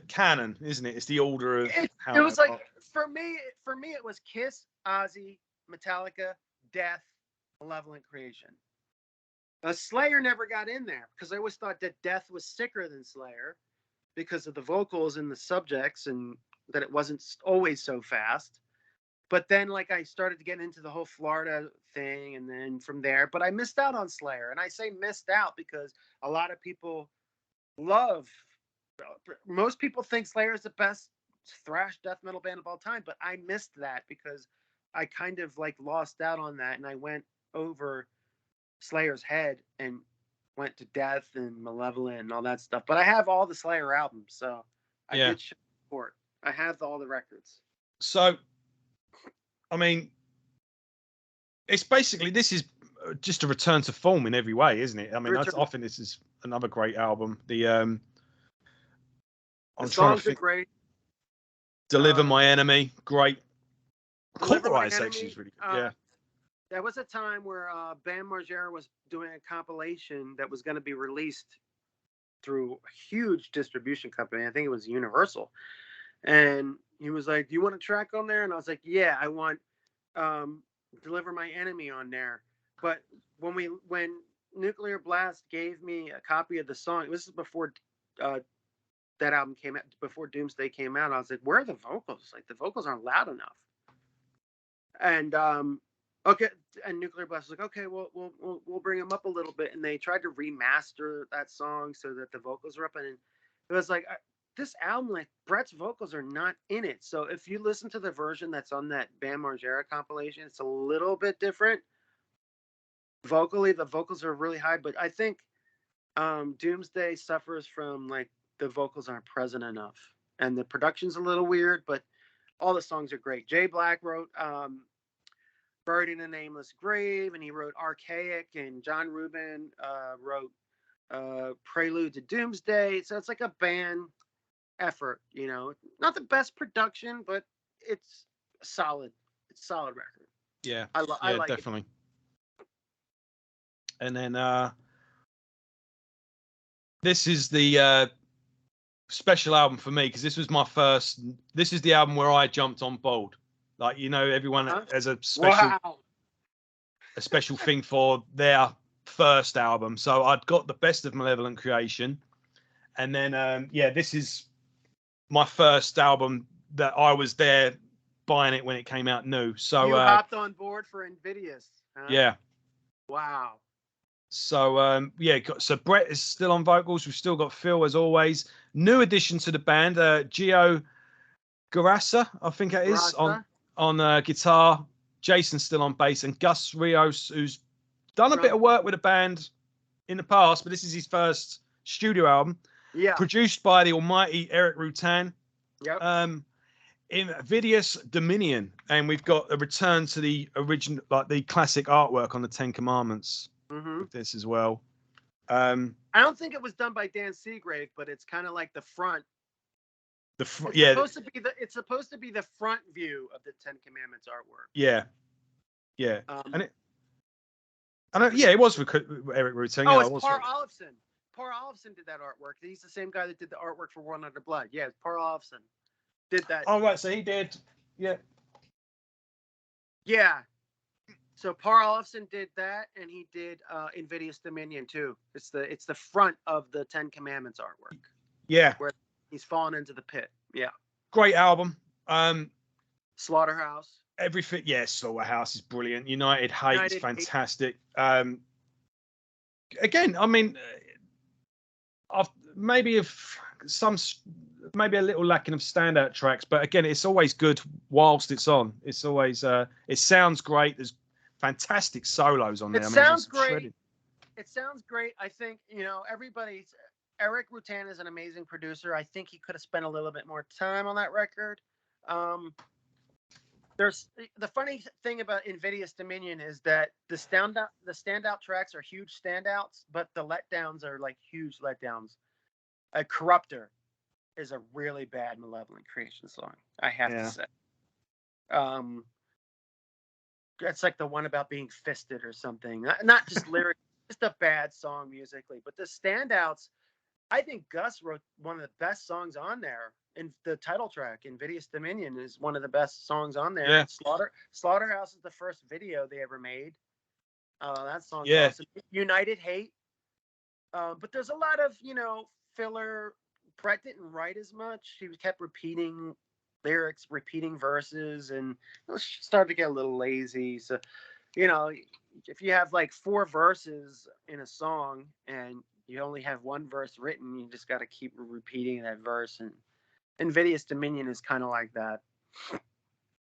canon, isn't it? It's the order of how it was like for me it was Kiss, Ozzy, Metallica, Death, Malevolent Creation. Slayer never got in there because I always thought that Death was sicker than Slayer because of the vocals and the subjects and that it wasn't always so fast. But then like I started to get into the whole Florida thing and then from there, but I missed out on Slayer. And I say missed out because a lot of people most people think Slayer is the best thrash death metal band of all time, but I missed that because I kind of like lost out on that and I went over Slayer's head and went to Death and Malevolent and all that stuff. But I have all the Slayer albums, so I did support. I have all the records. So, I mean, it's basically, this is just a return to form in every way, isn't it? I mean, I think this is another great album. The songs are great. Deliver My Enemy, great. Cauterize actually is really good. Yeah. There was a time where Bam Margera was doing a compilation that was going to be released through a huge distribution company. I think it was Universal. And he was like, "Do you want a track on there?" And I was like, "Yeah, I want Deliver My Enemy on there." But when Nuclear Blast gave me a copy of the song, this is before that album came out, before Doomsday came out. I was like, "Where are the vocals? Like the vocals aren't loud enough." And okay, and Nuclear Blast was like, "Okay, we'll bring them up a little bit." And they tried to remaster that song so that the vocals were up, and it was like this album, like Brett's vocals are not in it. So if you listen to the version that's on that Bam Margera compilation, it's a little bit different. Vocally, the vocals are really high, but I think Doomsday suffers from like the vocals aren't present enough, and the production's a little weird, but all the songs are great. Jay Black wrote Buried in a Nameless Grave, and he wrote Archaic, and John Rubin wrote Prelude to Doomsday. So it's like a band effort, you know. Not the best production, but it's solid. It's a solid record. Yeah, I like definitely. It. And then this is the special album for me because this was my first. This is the album where I jumped on board. Like, you know, everyone has a special thing for their first album. So I'd got the best of Malevolent Creation, and then this is my first album that I was there buying it when it came out new. So you hopped on board for Invidious. Huh? Yeah. Wow. So so Brett is still on vocals. We've still got Phil as always. New addition to the band, Gio Garassa, I think it is, on guitar. Jason's still on bass, and Gus Rios, who's done a bit of work with the band in the past, but this is his first studio album. Yeah. Produced by the almighty Eric Rutan. Yep. Invidious Dominion, and we've got a return to the original, like the classic artwork on the Ten Commandments with this as well. I don't think it was done by Dan Seagrave, but it's kind of like the front. It's supposed to be the front view of the Ten Commandments artwork. Yeah. It was with Eric Rutan. Oh, it's Par Olofsson. Par Olofsson did that artwork. He's the same guy that did the artwork for One Under Blood. Yeah, Par Olofsson did that. Oh, right. So he did. Yeah. Yeah. So Par Olofsson did that, and he did Invidious Dominion too. It's the front of the Ten Commandments artwork. Yeah. Where he's fallen into the pit. Yeah. Great album. Slaughterhouse. Everything. Yeah, Slaughterhouse is brilliant. United Hate is fantastic. Again, I mean, I've maybe a little lacking of standout tracks, but again, it's always good whilst it's on. It's always it sounds great. There's fantastic solos on there. It sounds great. It sounds great. I think, you know, Eric Rutan is an amazing producer. I think he could have spent a little bit more time on that record. There's the funny thing about Invidious Dominion is that the standout tracks are huge standouts, but the letdowns are like huge letdowns. A Corruptor is a really bad Malevolent Creation song, I have to say. It's like the one about being fisted or something. Not just lyrics, just a bad song musically. But the standouts, I think Gus wrote one of the best songs on there. And the title track, Invidious Dominion, is one of the best songs on there. Yeah. Slaughterhouse is the first video they ever made. That song's Yeah. awesome. United Hate. But there's a lot of, filler. Brett didn't write as much. He kept repeating lyrics, repeating verses, and it started to get a little lazy. So, if you have like 4 verses in a song and you only have one verse written, you just got to keep repeating that verse. And Invidious Dominion is kind of like that.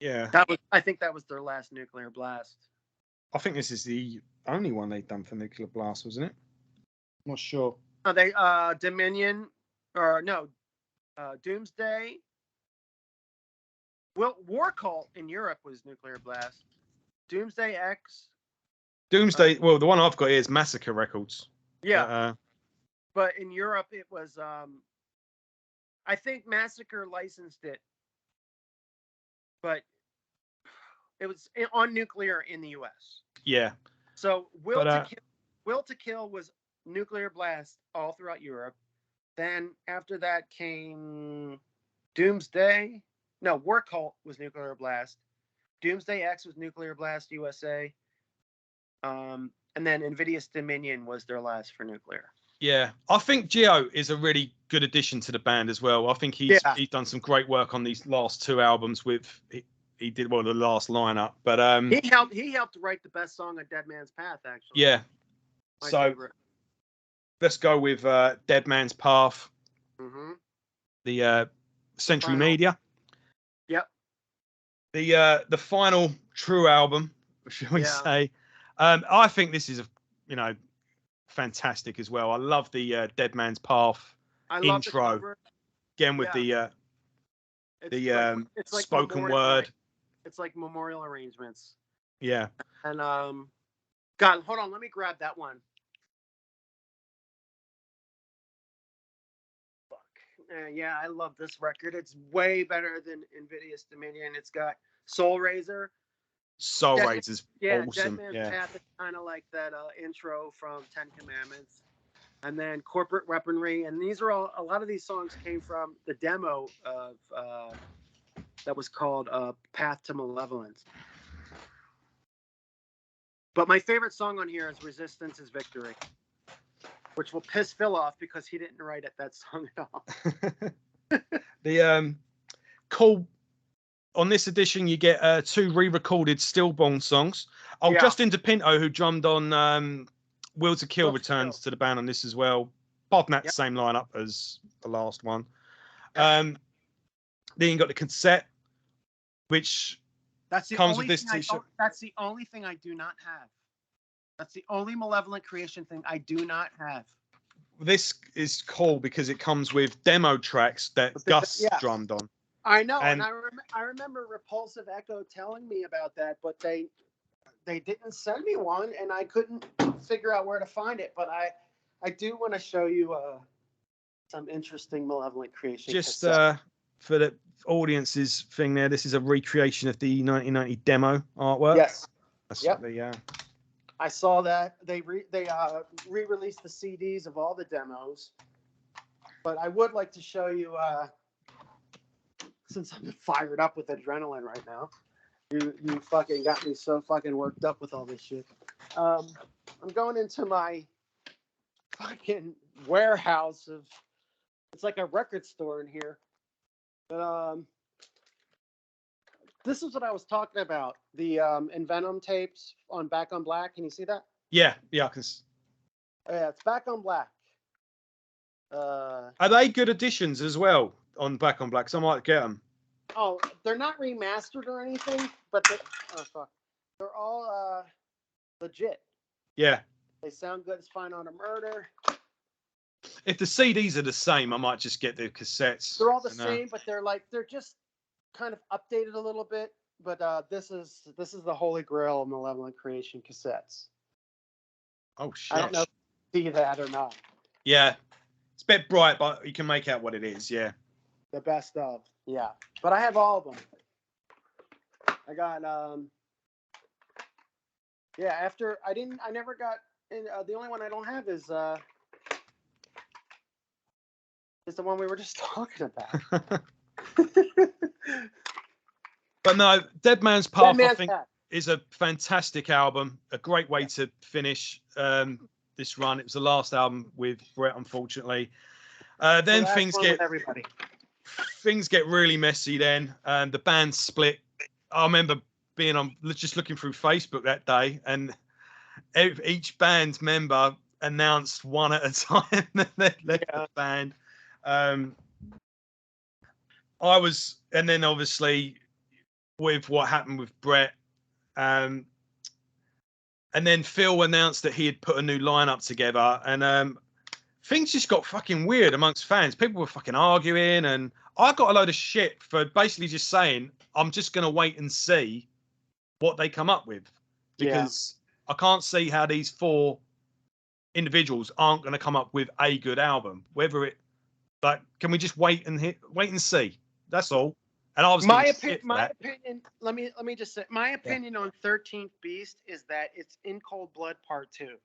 Yeah. I think that was their last Nuclear Blast. I think this is the only one they've done for Nuclear Blast, wasn't it? I'm not sure. They Dominion, or no, Doomsday. Well, War Cult in Europe was Nuclear Blast. Doomsday X. Doomsday. Well, the one I've got here is Massacre Records. Yeah. But in Europe, it was. I think Massacre licensed it, but it was on Nuclear in the U.S. Yeah. So Will to Kill was Nuclear Blast all throughout Europe. Then after that came Doomsday. No, War Cult was Nuclear Blast. Doomsday X was Nuclear Blast USA. And then Invidious Dominion was their last for Nuclear. Yeah, I think Gio is a really good addition to the band as well. I think he's done some great work on these last 2 albums. He did the last lineup, but he helped write the best song on Dead Man's Path, actually. Yeah. My so favorite. Let's go with Dead Man's Path. Mm-hmm. The Century Media. Yep. The final true album, shall we say? I think this is fantastic as well. I love the Dead Man's Path intro. Again with the like spoken word. It's like memorial arrangements. Yeah. And God, hold on, let me grab that one. Fuck. Yeah, I love this record. It's way better than Invidious Dominion. It's got Soul Razor. Soul Razor's awesome. Dead Man's Path is kind of like that intro from 10 Commandments. And then Corporate Weaponry. And these are a lot of these songs came from the demo of that was called Path to Malevolence. But my favorite song on here is Resistance is Victory, which will piss Phil off because he didn't write that song at all. The cool. On this edition, you get 2 re-recorded Stillborn songs. Justin DePinto, who drummed on Will to Kill, returns to the band on this as well. Apart from that, same lineup as the last one. Then you got the cassette, which comes with this t-shirt. That's the only thing I do not have. That's the only Malevolent Creation thing I do not have. This is cool because it comes with demo tracks that Gus drummed on. I know, and I remember Repulsive Echo telling me about that, but they didn't send me one, and I couldn't figure out where to find it. But I do want to show you some interesting Malevolent Creation. Just for the audience's thing there, this is a recreation of the 1990 demo artwork. Yes. That's I saw that they re-released the CDs of all the demos, but I would like to show you. Since I'm fired up with adrenaline right now, you fucking got me so fucking worked up with all this shit. I'm going into my fucking warehouse it's like a record store in here. But this is what I was talking about. The Envenom tapes on Back on Black. Can you see that? Yeah, I can. Yeah, it's Back on Black. Are they good additions as well on Back on Black? So I might get them. Oh, they're not remastered or anything, but they're all legit. Yeah. They sound good as Fine Art of Murder. If the CDs are the same, I might just get the cassettes. They're all the same, but they're just kind of updated a little bit. but this is the Holy Grail of Malevolent Creation cassettes. Oh shit! I don't know if you see that or not. Yeah, it's a bit bright, but you can make out what it is. Yeah. The best of. Yeah, but I have all of them. I got yeah. After I never got. And the only one I don't have is the one we were just talking about. But no, Dead Man's Path, I think, Path is a fantastic album. A great way to finish this run. It was the last album with Barrett, unfortunately. Then things get really messy. Then the band split. I remember being just looking through Facebook that day, and each band member announced one at a time that they left the band. And then obviously with what happened with Brett, and then Phil announced that he had put a new lineup together, and things just got fucking weird amongst fans. People were fucking arguing, and I got a load of shit for basically just saying I'm just gonna wait and see what they come up with, because I can't see how these four individuals aren't going to come up with a good album. Whether it, like, can we just wait and see? That's all. And I was my opinion. Let me just say my opinion on 13th Beast is that it's In Cold Blood Part 2,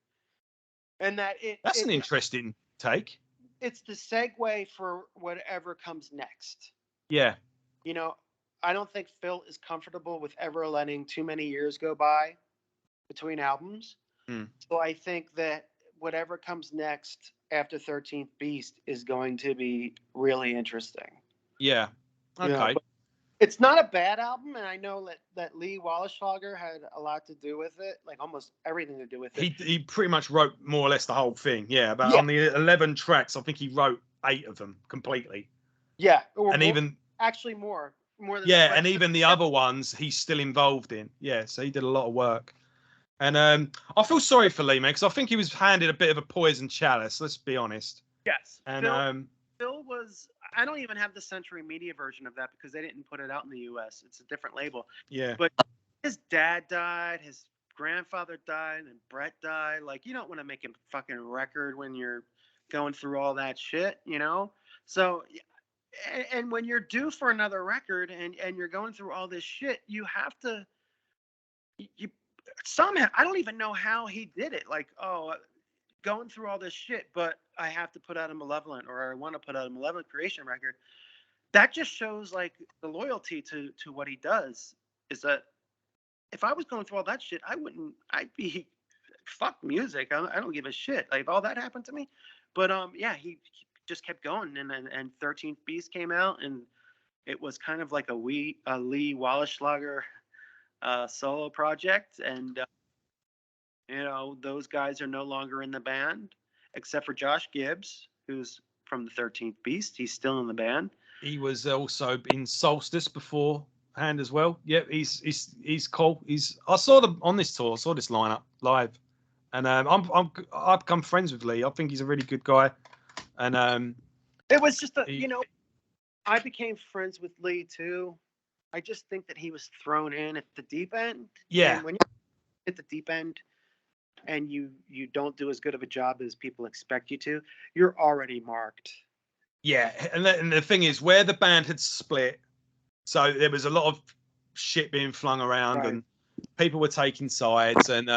and that that's an interesting take. It's the segue for whatever comes next. Yeah. You know, I don't think Phil is comfortable with ever letting too many years go by between albums. So I think that whatever comes next after 13th Beast is going to be really interesting. Yeah. Okay. It's not a bad album, and I know that Lee Wallischlager had a lot to do with it, like almost everything to do with it. He pretty much wrote more or less the whole thing. Yeah, but on the 11 tracks, I think he wrote 8 of them completely. Yeah, and even actually more than and even the other ones he's still involved in. Yeah, so he did a lot of work. And I feel sorry for Lee, man, because I think he was handed a bit of a poison chalice. Let's be honest. Yes. And Phil was. I don't even have the Century Media version of that because they didn't put it out in the U.S. It's a different label. Yeah. But his dad died, his grandfather died, and Brett died. Like, you don't want to make a fucking record when you're going through all that shit, you know? So, and when you're due for another record and you're going through all this shit, you have to. Somehow, I don't even know how he did it. Like, going through all this shit, but I have to put out a Malevolent, or I want to put out a Malevolent Creation record. That just shows like the loyalty to what he does. Is that if I was going through all that shit, I'd be fuck music. I don't give a shit. Like, if all that happened to me. But he just kept going, and 13th Beast came out, and it was kind of like a Lee Wallischlager solo project, and those guys are no longer in the band, except for Josh Gibbs, who's from the 13th Beast. He's still in the band. He was also in Solstice beforehand as well. Yeah, he's cool. I saw them on this tour. I saw this lineup live, and I've become friends with Lee. I think he's a really good guy, and it was just I became friends with Lee too. I just think that he was thrown in at the deep end. Yeah. And when you at the deep end, and you don't do as good of a job as people expect you to, you're already marked. Yeah, and the thing is, where the band had split, so there was a lot of shit being flung around, and people were taking sides, and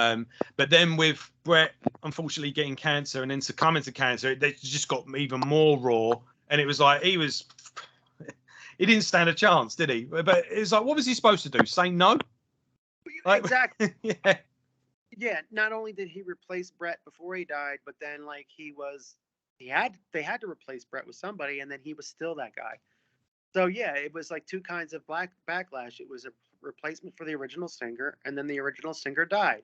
but then with Brett unfortunately getting cancer and then succumbing to cancer, they just got even more raw, and it was like he didn't stand a chance, did he? But it was like, what was he supposed to do? Say no? Like, exactly. Yeah. Yeah, not only did he replace Brett before he died, but then like they had to replace Brett with somebody, and then he was still that guy. So yeah, it was like two kinds of backlash. It was a replacement for the original singer, and then the original singer died.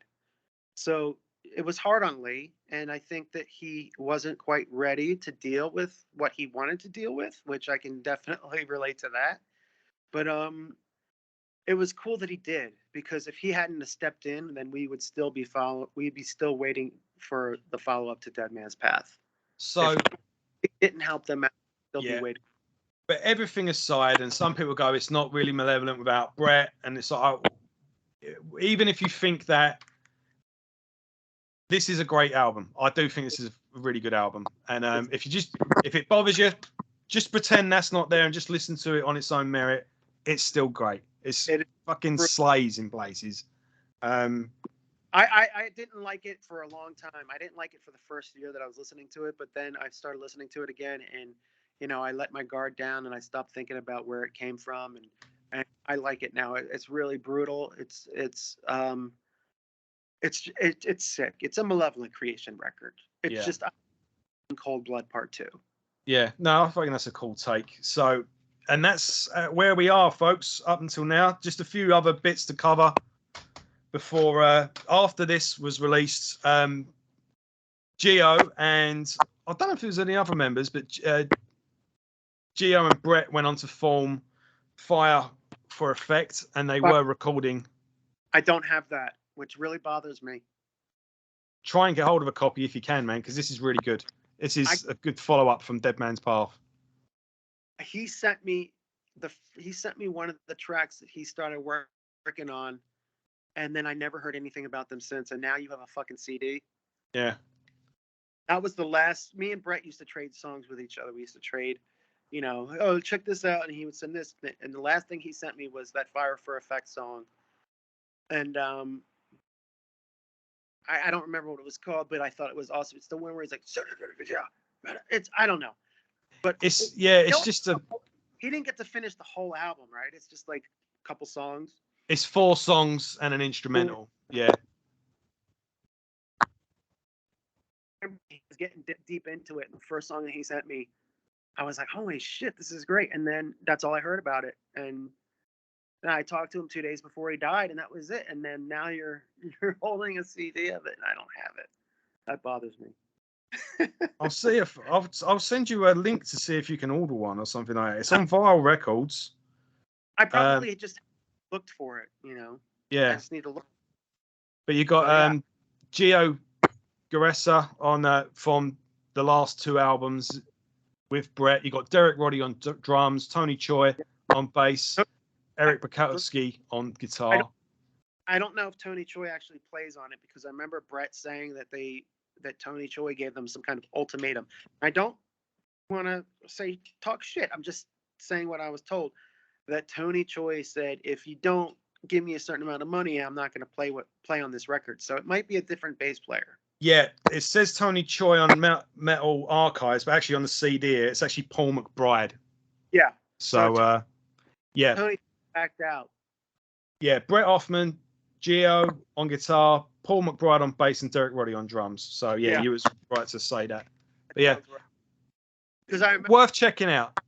So it was hard on Lee, and I think that he wasn't quite ready to deal with what he wanted to deal with, which I can definitely relate to that. But it was cool that he did, because if he hadn't have stepped in, then we would still be still waiting for the follow up to Dead Man's Path. So if it didn't help them out, they'll be waiting. But everything aside, and some people go, it's not really Malevolent without Brett, and it's like, even if you think that this is a great album, I do think this is a really good album. And if it bothers you, just pretend that's not there and just listen to it on its own merit. It's still great. It fucking slays in places. I didn't like it for a long time. I didn't like it for the first year that I was listening to it, but then I started listening to it again, and I let my guard down and I stopped thinking about where it came from, and I like it now. It's really brutal. It's sick. It's a Malevolent Creation record. It's just Cold Blood Part 2. Yeah, no, I think that's a cool take. So, and that's where we are, folks, up until now. Just a few other bits to cover before, after this was released. Geo and I don't know if it was any other members, but Geo and Brett went on to form Fire for Effect, and they were recording. I don't have that, which really bothers me. Try and get hold of a copy if you can, man, because this is really good. This is a good follow-up from Dead Man's Path. He sent me one of the tracks that he started working on, and then I never heard anything about them since. And now you have a fucking CD. Yeah. That was the last. Me and Brett used to trade songs with each other. We used to trade, oh, check this out, and he would send this. And the last thing he sent me was that Fire for Effect song. And I don't remember what it was called, but I thought it was awesome. It's the one where he's like, I don't know, but it's just he didn't get to finish the whole album, right? It's just like a couple songs. It's 4 songs and an instrumental. Yeah. He was getting deep into it. And the first song that he sent me, I was like, holy shit, this is great. And then that's all I heard about it. And then I talked to him 2 days before he died, and that was it. And then now you're holding a CD of it, and I don't have it. That bothers me. I'll see if I'll send you a link to see if you can order one or something like that. It's on Vile Records. I probably just looked for it, Yeah. I just need to look. But you got Gio Garessa on from the last 2 albums with Brett. You got Derek Roddy on drums, Tony Choi on bass, Eric Bukowski on guitar. I don't know if Tony Choi actually plays on it, because I remember Brett saying that Tony Choi gave them some kind of ultimatum. I don't want to talk shit. I'm just saying what I was told, that Tony Choi said, if you don't give me a certain amount of money, I'm not going to play on this record. So it might be a different bass player. Yeah, it says Tony Choi on Metal Archives, but actually on the CD, it's actually Paul McBride. Yeah. So, yeah. Tony backed out. Yeah, Brett Hoffman, Gio on guitar, Paul McBride on bass, and Derek Roddy on drums. So, yeah, you was right to say that. But, yeah, worth checking out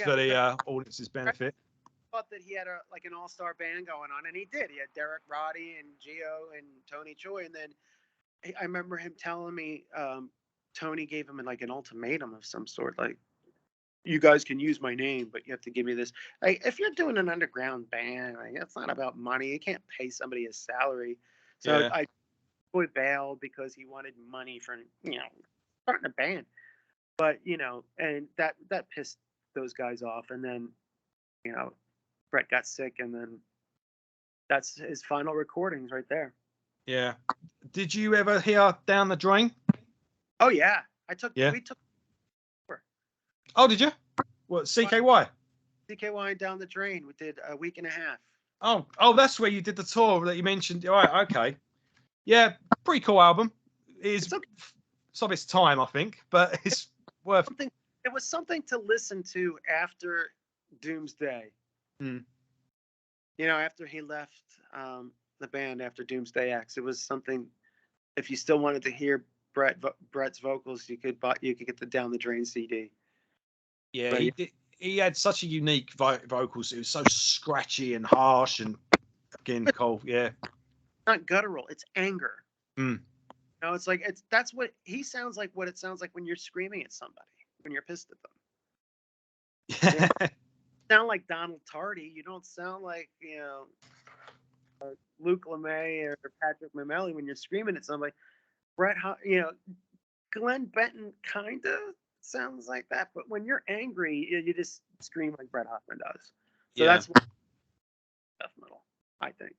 for the audience's benefit. I thought that he had an all-star band going on, and he did. He had Derek Roddy and Gio and Tony Choi, and then I remember him telling me Tony gave him an ultimatum of some sort, like, you guys can use my name, but you have to give me this. Like, if you're doing an underground band, it's not about money. You can't pay somebody a salary. So I bailed because he wanted money for starting a band. But and that pissed those guys off. And then Brett got sick, and then that's his final recordings right there. Yeah. Did you ever hear Down the Drain? Oh yeah, we took. Oh, did you? What, CKY? CKY Down the Drain. We did a week and a half. Oh, that's where you did the tour that you mentioned. All right, okay. Yeah, pretty cool album. It's of its time, I think, but it's worth. It was something to listen to after Doomsday. After he left the band after Doomsday X, it was something. If you still wanted to hear Brett's vocals, you could get the Down the Drain CD. Yeah, he had such a unique vocals. It was so scratchy and harsh and again cold. Yeah, not guttural. It's anger. It's like that's what he sounds like. What it sounds like when you're screaming at somebody, when you're pissed at them. You sound like Donald Tardy. You don't sound like Luke LeMay or Patrick Mameli when you're screaming at somebody. Brett, Glenn Benton kind of sounds like that, but when you're angry, you just scream like Brett Hoffman does. So Yeah. that's what death metal, I think.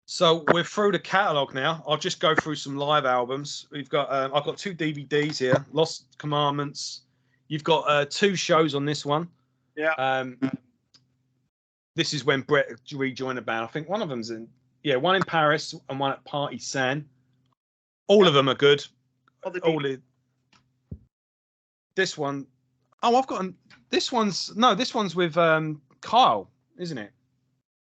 So we're through the catalog now. I'll just go through some live albums. We've got I've got 2 DVDs here. Lost Commandments. You've got 2 shows on this one. Yeah. This is when Brett rejoined the band. I think one of them's one in Paris and one at Party San. All of them are good. This one. Oh, I've got this one's with Kyle, isn't it?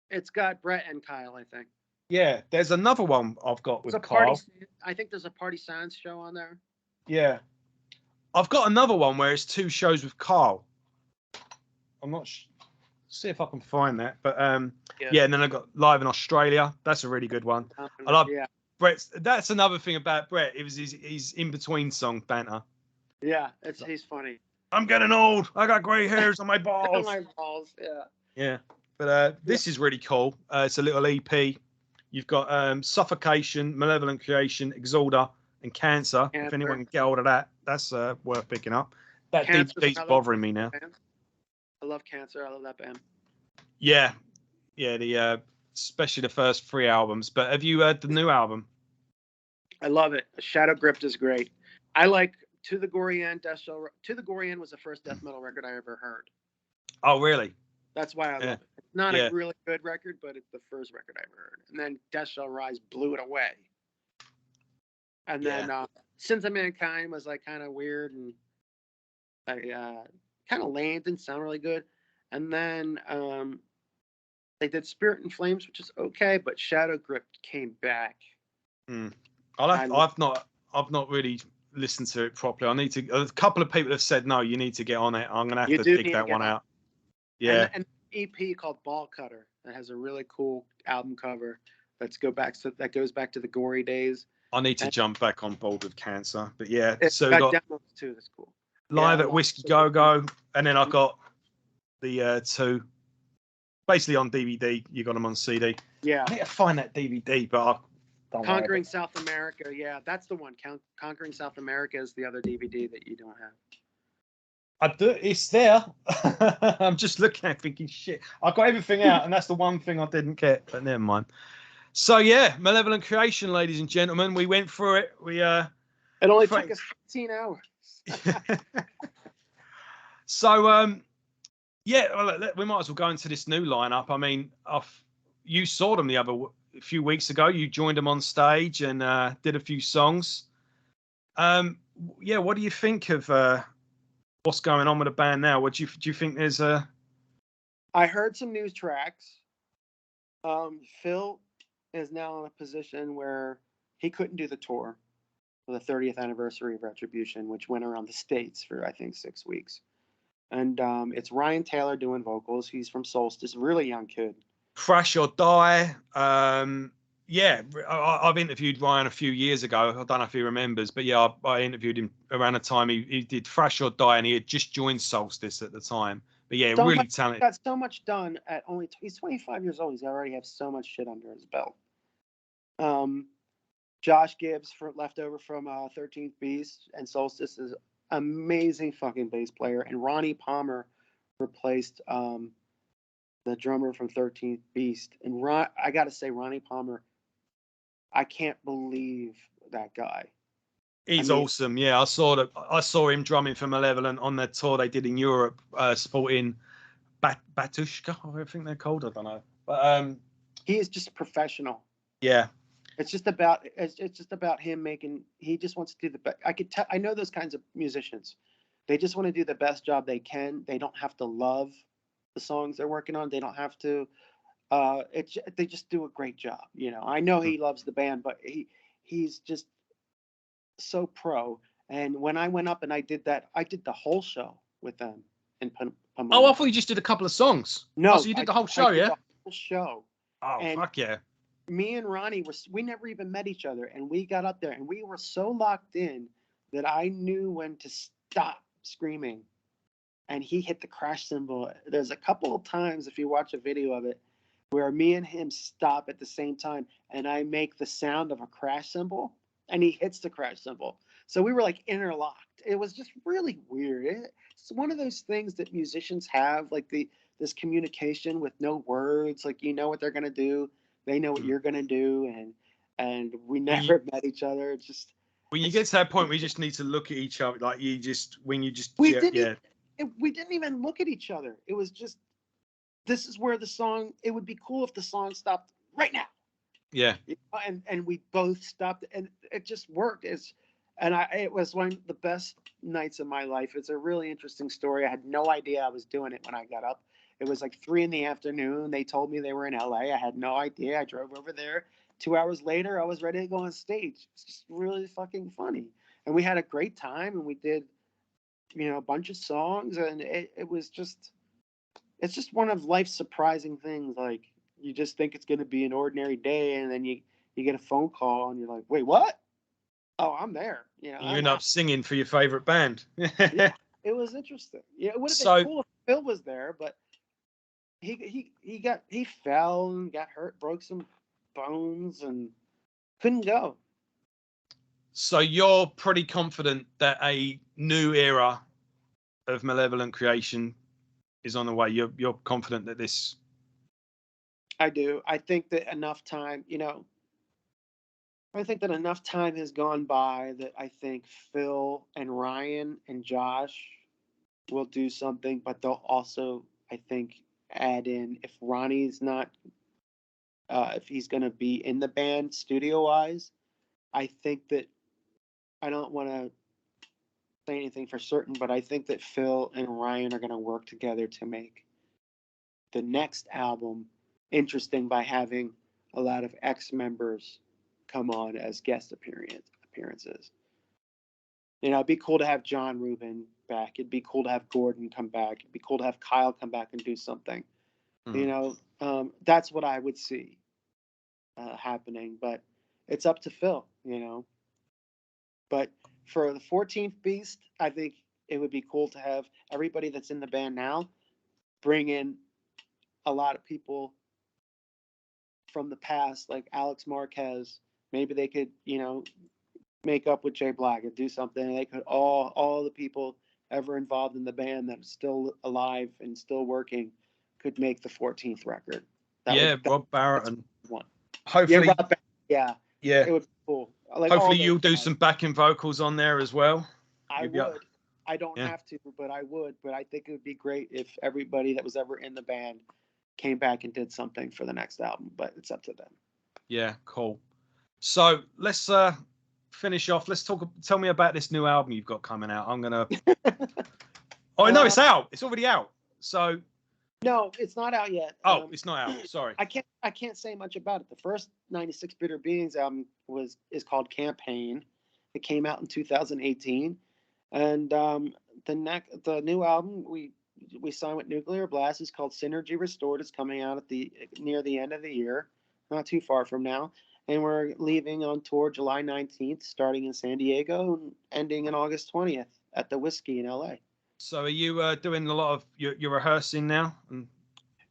It's got Brett and Kyle, I think. Yeah, there's another one I've got with Kyle. I think there's a Party Sans show on there. Yeah. I've got another one where it's 2 shows with Kyle. I'm not see if I can find that, but and then I got Live in Australia. That's a really good one. I love Brett's. That's another thing about Brett. It was his in between song banter. Yeah, he's funny. I'm getting old. I got grey hairs on my balls. On my balls, yeah. Yeah, but this is really cool. It's a little EP. You've got Suffocation, Malevolent Creation, Exalter, and Cancer. If anyone can get hold of that, that's worth picking up. That DVD's bothering me now. I love Cancer. I love that band. Yeah, the especially the first 3 albums. But have you heard the new album? I love it. Shadow Gripped is great. I like To the Gory End. To the Gory End was the first death metal record I ever heard. Oh, really? That's why I love it. It's not a really good record, but it's the first record I ever heard. And then Death Shall Rise blew it away. And then Sins of Mankind was like kind of weird and kind of lame, didn't sound really good. And then they did Spirit and Flames, which is okay, but Shadow Gripped came back. I've not really listened to it properly. I need to. A couple of people have said no, you need to get on it. I'm gonna have to dig that one out. Yeah. And an EP called Ball Cutter that has a really cool album cover that goes back to the gory days. I need to jump back on board with Cancer, but yeah. So got demos too. That's cool. Live at Whiskey Go Go, and then I got the 2 basically on DVD. You got them on CD. Yeah. I need to find that DVD, but I don't. Conquering South America. Yeah, that's the one. Conquering South America is the other DVD that you don't have. I do. It's there. I'm just looking at it thinking, shit. I got everything out, and that's the one thing I didn't get. But never mind. So yeah, Malevolent Creation, ladies and gentlemen. We went through it. It only took us 15 hours. So we might as well go into this new lineup. I mean, you saw them a few weeks ago. You joined them on stage and did a few songs. What do you think of what's going on with the band now? Do you think there's a? I heard some new tracks. Phil is now in a position where he couldn't do the tour for the 30th anniversary of Retribution, which went around the States for I think 6 weeks. And it's Ryan Taylor doing vocals. He's from Solstice, a really young kid. Thrash or Die. I've interviewed Ryan a few years ago. I don't know if he remembers, but yeah, I interviewed him around the time he did Thrash or Die, and he had just joined Solstice at the time. But yeah, really talented. Got so much done at he's 25 years old. He's already have so much shit under his belt. Josh Gibbs left over from 13th Beast and Solstice is amazing fucking bass player, and Ronnie Palmer replaced the drummer from 13th Beast. And I gotta say, Ronnie Palmer, I can't believe that guy. He's awesome. Yeah, I saw him drumming for Malevolent on their tour they did in Europe, supporting Batushka, I think they're called. I don't know, but he is just a professional. Yeah, it's just about him making. He just wants to do the best. I know those kinds of musicians. They just want to do the best job they can. They don't have to love the songs they're working on. They don't have to. They just do a great job. You know, I know he loves the band, but he's just so pro. And when I went up and I did the whole show with them in Pomona. Oh, I thought you just did a couple of songs. No, so you did the whole show, yeah? The whole show. Oh, and fuck yeah. Me and Ronnie we never even met each other, and we got up there and we were so locked in that I knew when to stop screaming. And he hit the crash cymbal. There's a couple of times, if you watch a video of it, where me and him stop at the same time, and I make the sound of a crash cymbal, and he hits the crash cymbal. So we were like interlocked. it was just really weird. It's one of those things that musicians have, like this communication with no words. Like, you know what they're gonna do, they know what you're gonna do, and we never met each other. It's just when you get to that point where you just need to look at each other, like you just we didn't we didn't even look at each other. It was just, this is where the song. It would be cool if the song stopped right now. Yeah. And we both stopped, and it just worked. It was one of the best nights of my life. It's a really interesting story. I had no idea I was doing it when I got up. It was like 3 PM. They told me they were in LA. I had no idea. I drove over there. 2 hours later, I was ready to go on stage. It's just really fucking funny. And we had a great time, and we did, a bunch of songs, and it's just one of life's surprising things. Like, you just think it's going to be an ordinary day, and then you get a phone call, and you're like, wait, what? Oh, I'm there. You end up singing for your favorite band. Yeah, it was interesting. Yeah, it would have been cool if Phil was there, but he fell and got hurt, broke some bones, and couldn't go. So you're pretty confident that a new era of Malevolent Creation is on the way. You're confident that this. I do. I think that enough time, I think that enough time has gone by that I think Phil and Ryan and Josh will do something, but they'll also, I think, add in, if Ronnie's not, if he's going to be in the band studio wise, I think that, I don't want to say anything for certain, but I think that Phil and Ryan are going to work together to make the next album interesting by having a lot of ex-members come on as guest appearances. It'd be cool to have John Rubin back. It'd be cool to have Gordon come back. It'd be cool to have Kyle come back and do something. That's what I would see happening, but it's up to Phil, But for the 14th Beast, I think it would be cool to have everybody that's in the band now bring in a lot of people from the past, like Alex Marquez. Maybe they could, make up with Jay Black and do something. They could all the people ever involved in the band that are still alive and still working could make the 14th record. Rob Barrett and one. Hopefully, yeah, it would be cool. Like, hopefully you'll do some backing vocals on there as well. I would. I don't have to, but I would. But I think it would be great if everybody that was ever in the band came back and did something for the next album. But it's up to them. Yeah, cool. So let's finish off. Tell me about this new album you've got coming out. I'm gonna. Oh no, it's out. It's already out. So. No, it's not out yet. Oh, it's not out. Sorry. I can't say much about it. The first 96 Bitter Beings album is called Campaign. It came out in 2018, and the new album we signed with Nuclear Blast is called Synergy Restored. It's coming out near the end of the year, not too far from now. And we're leaving on tour July 19th, starting in San Diego and ending in August 20th at the Whiskey in LA. So are you doing a lot of you're rehearsing now?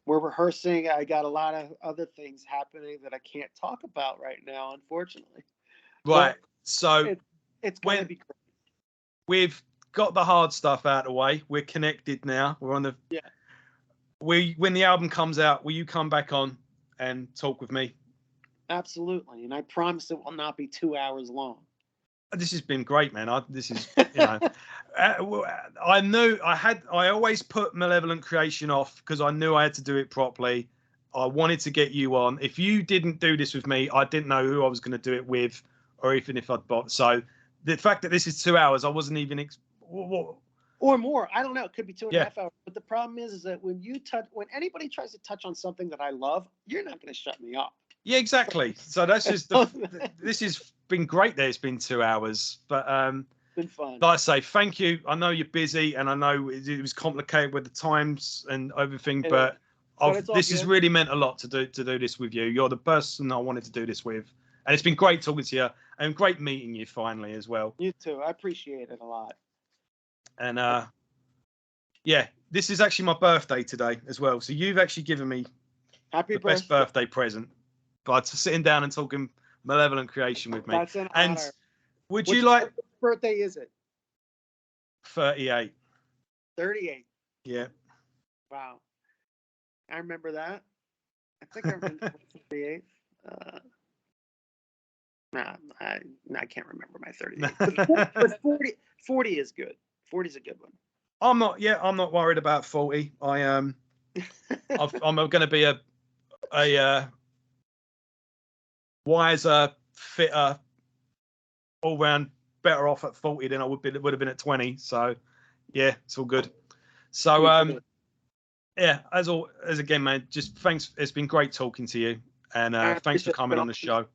We're rehearsing. I got a lot of other things happening that I can't talk about right now, unfortunately. Right. So it's going to be great. We've got the hard stuff out of the way. We're connected now. We're on the. Yeah. When the album comes out, will you come back on and talk with me? Absolutely, and I promise it will not be 2 hours long. This has been great, man. I knew I always put Malevolent Creation off because I knew I had to do it properly. I wanted to get you on. If you didn't do this with me, I didn't know who I was going to do it with, or even if I'd bought. So the fact that this is 2 hours, I wasn't even. Or more. I don't know. It could be 2.5 hours. But the problem is that when anybody tries to touch on something that I love, you're not going to shut me up. Yeah, exactly. So that's just this has been great that it's been 2 hours, but been fun. Like I say, thank you. I know you're busy, and I know it was complicated with the times and everything, but this has really meant a lot to do this with you. You're the person I wanted to do this with, and it's been great talking to you and great meeting you finally as well. You too. I appreciate it a lot. And this is actually my birthday today as well. So you've actually given me the best birthday present. But sitting down and talking Malevolent Creation with me. That's an honor. Would you like? Which birthday is it? 38. 38. Yeah. Wow. I remember that. I think I remember 38. I can't remember my 38. But 40 is good. 40 is a good one. I'm not worried about 40. I'm going to be a wiser, fitter, all round better off at 40 than I would have been at 20. So yeah, it's all good. So yeah, as again, man, just thanks. It's been great talking to you, and thanks for coming on the show.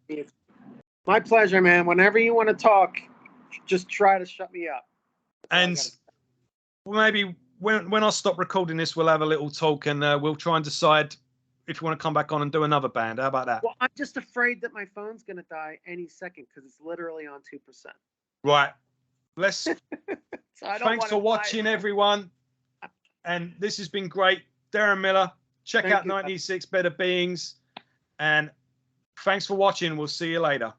My pleasure, man. Whenever you want to talk, just try to shut me up. And maybe when I stop recording this, we'll have a little talk, and we'll try and decide if you want to come back on and do another band. How about that? Well, I'm just afraid that my phone's going to die any second because it's literally on 2%. Right. Let's. So thanks for watching, everyone. And this has been great. Deron Miller. Check out 96 Better Beings. And thanks for watching. We'll see you later.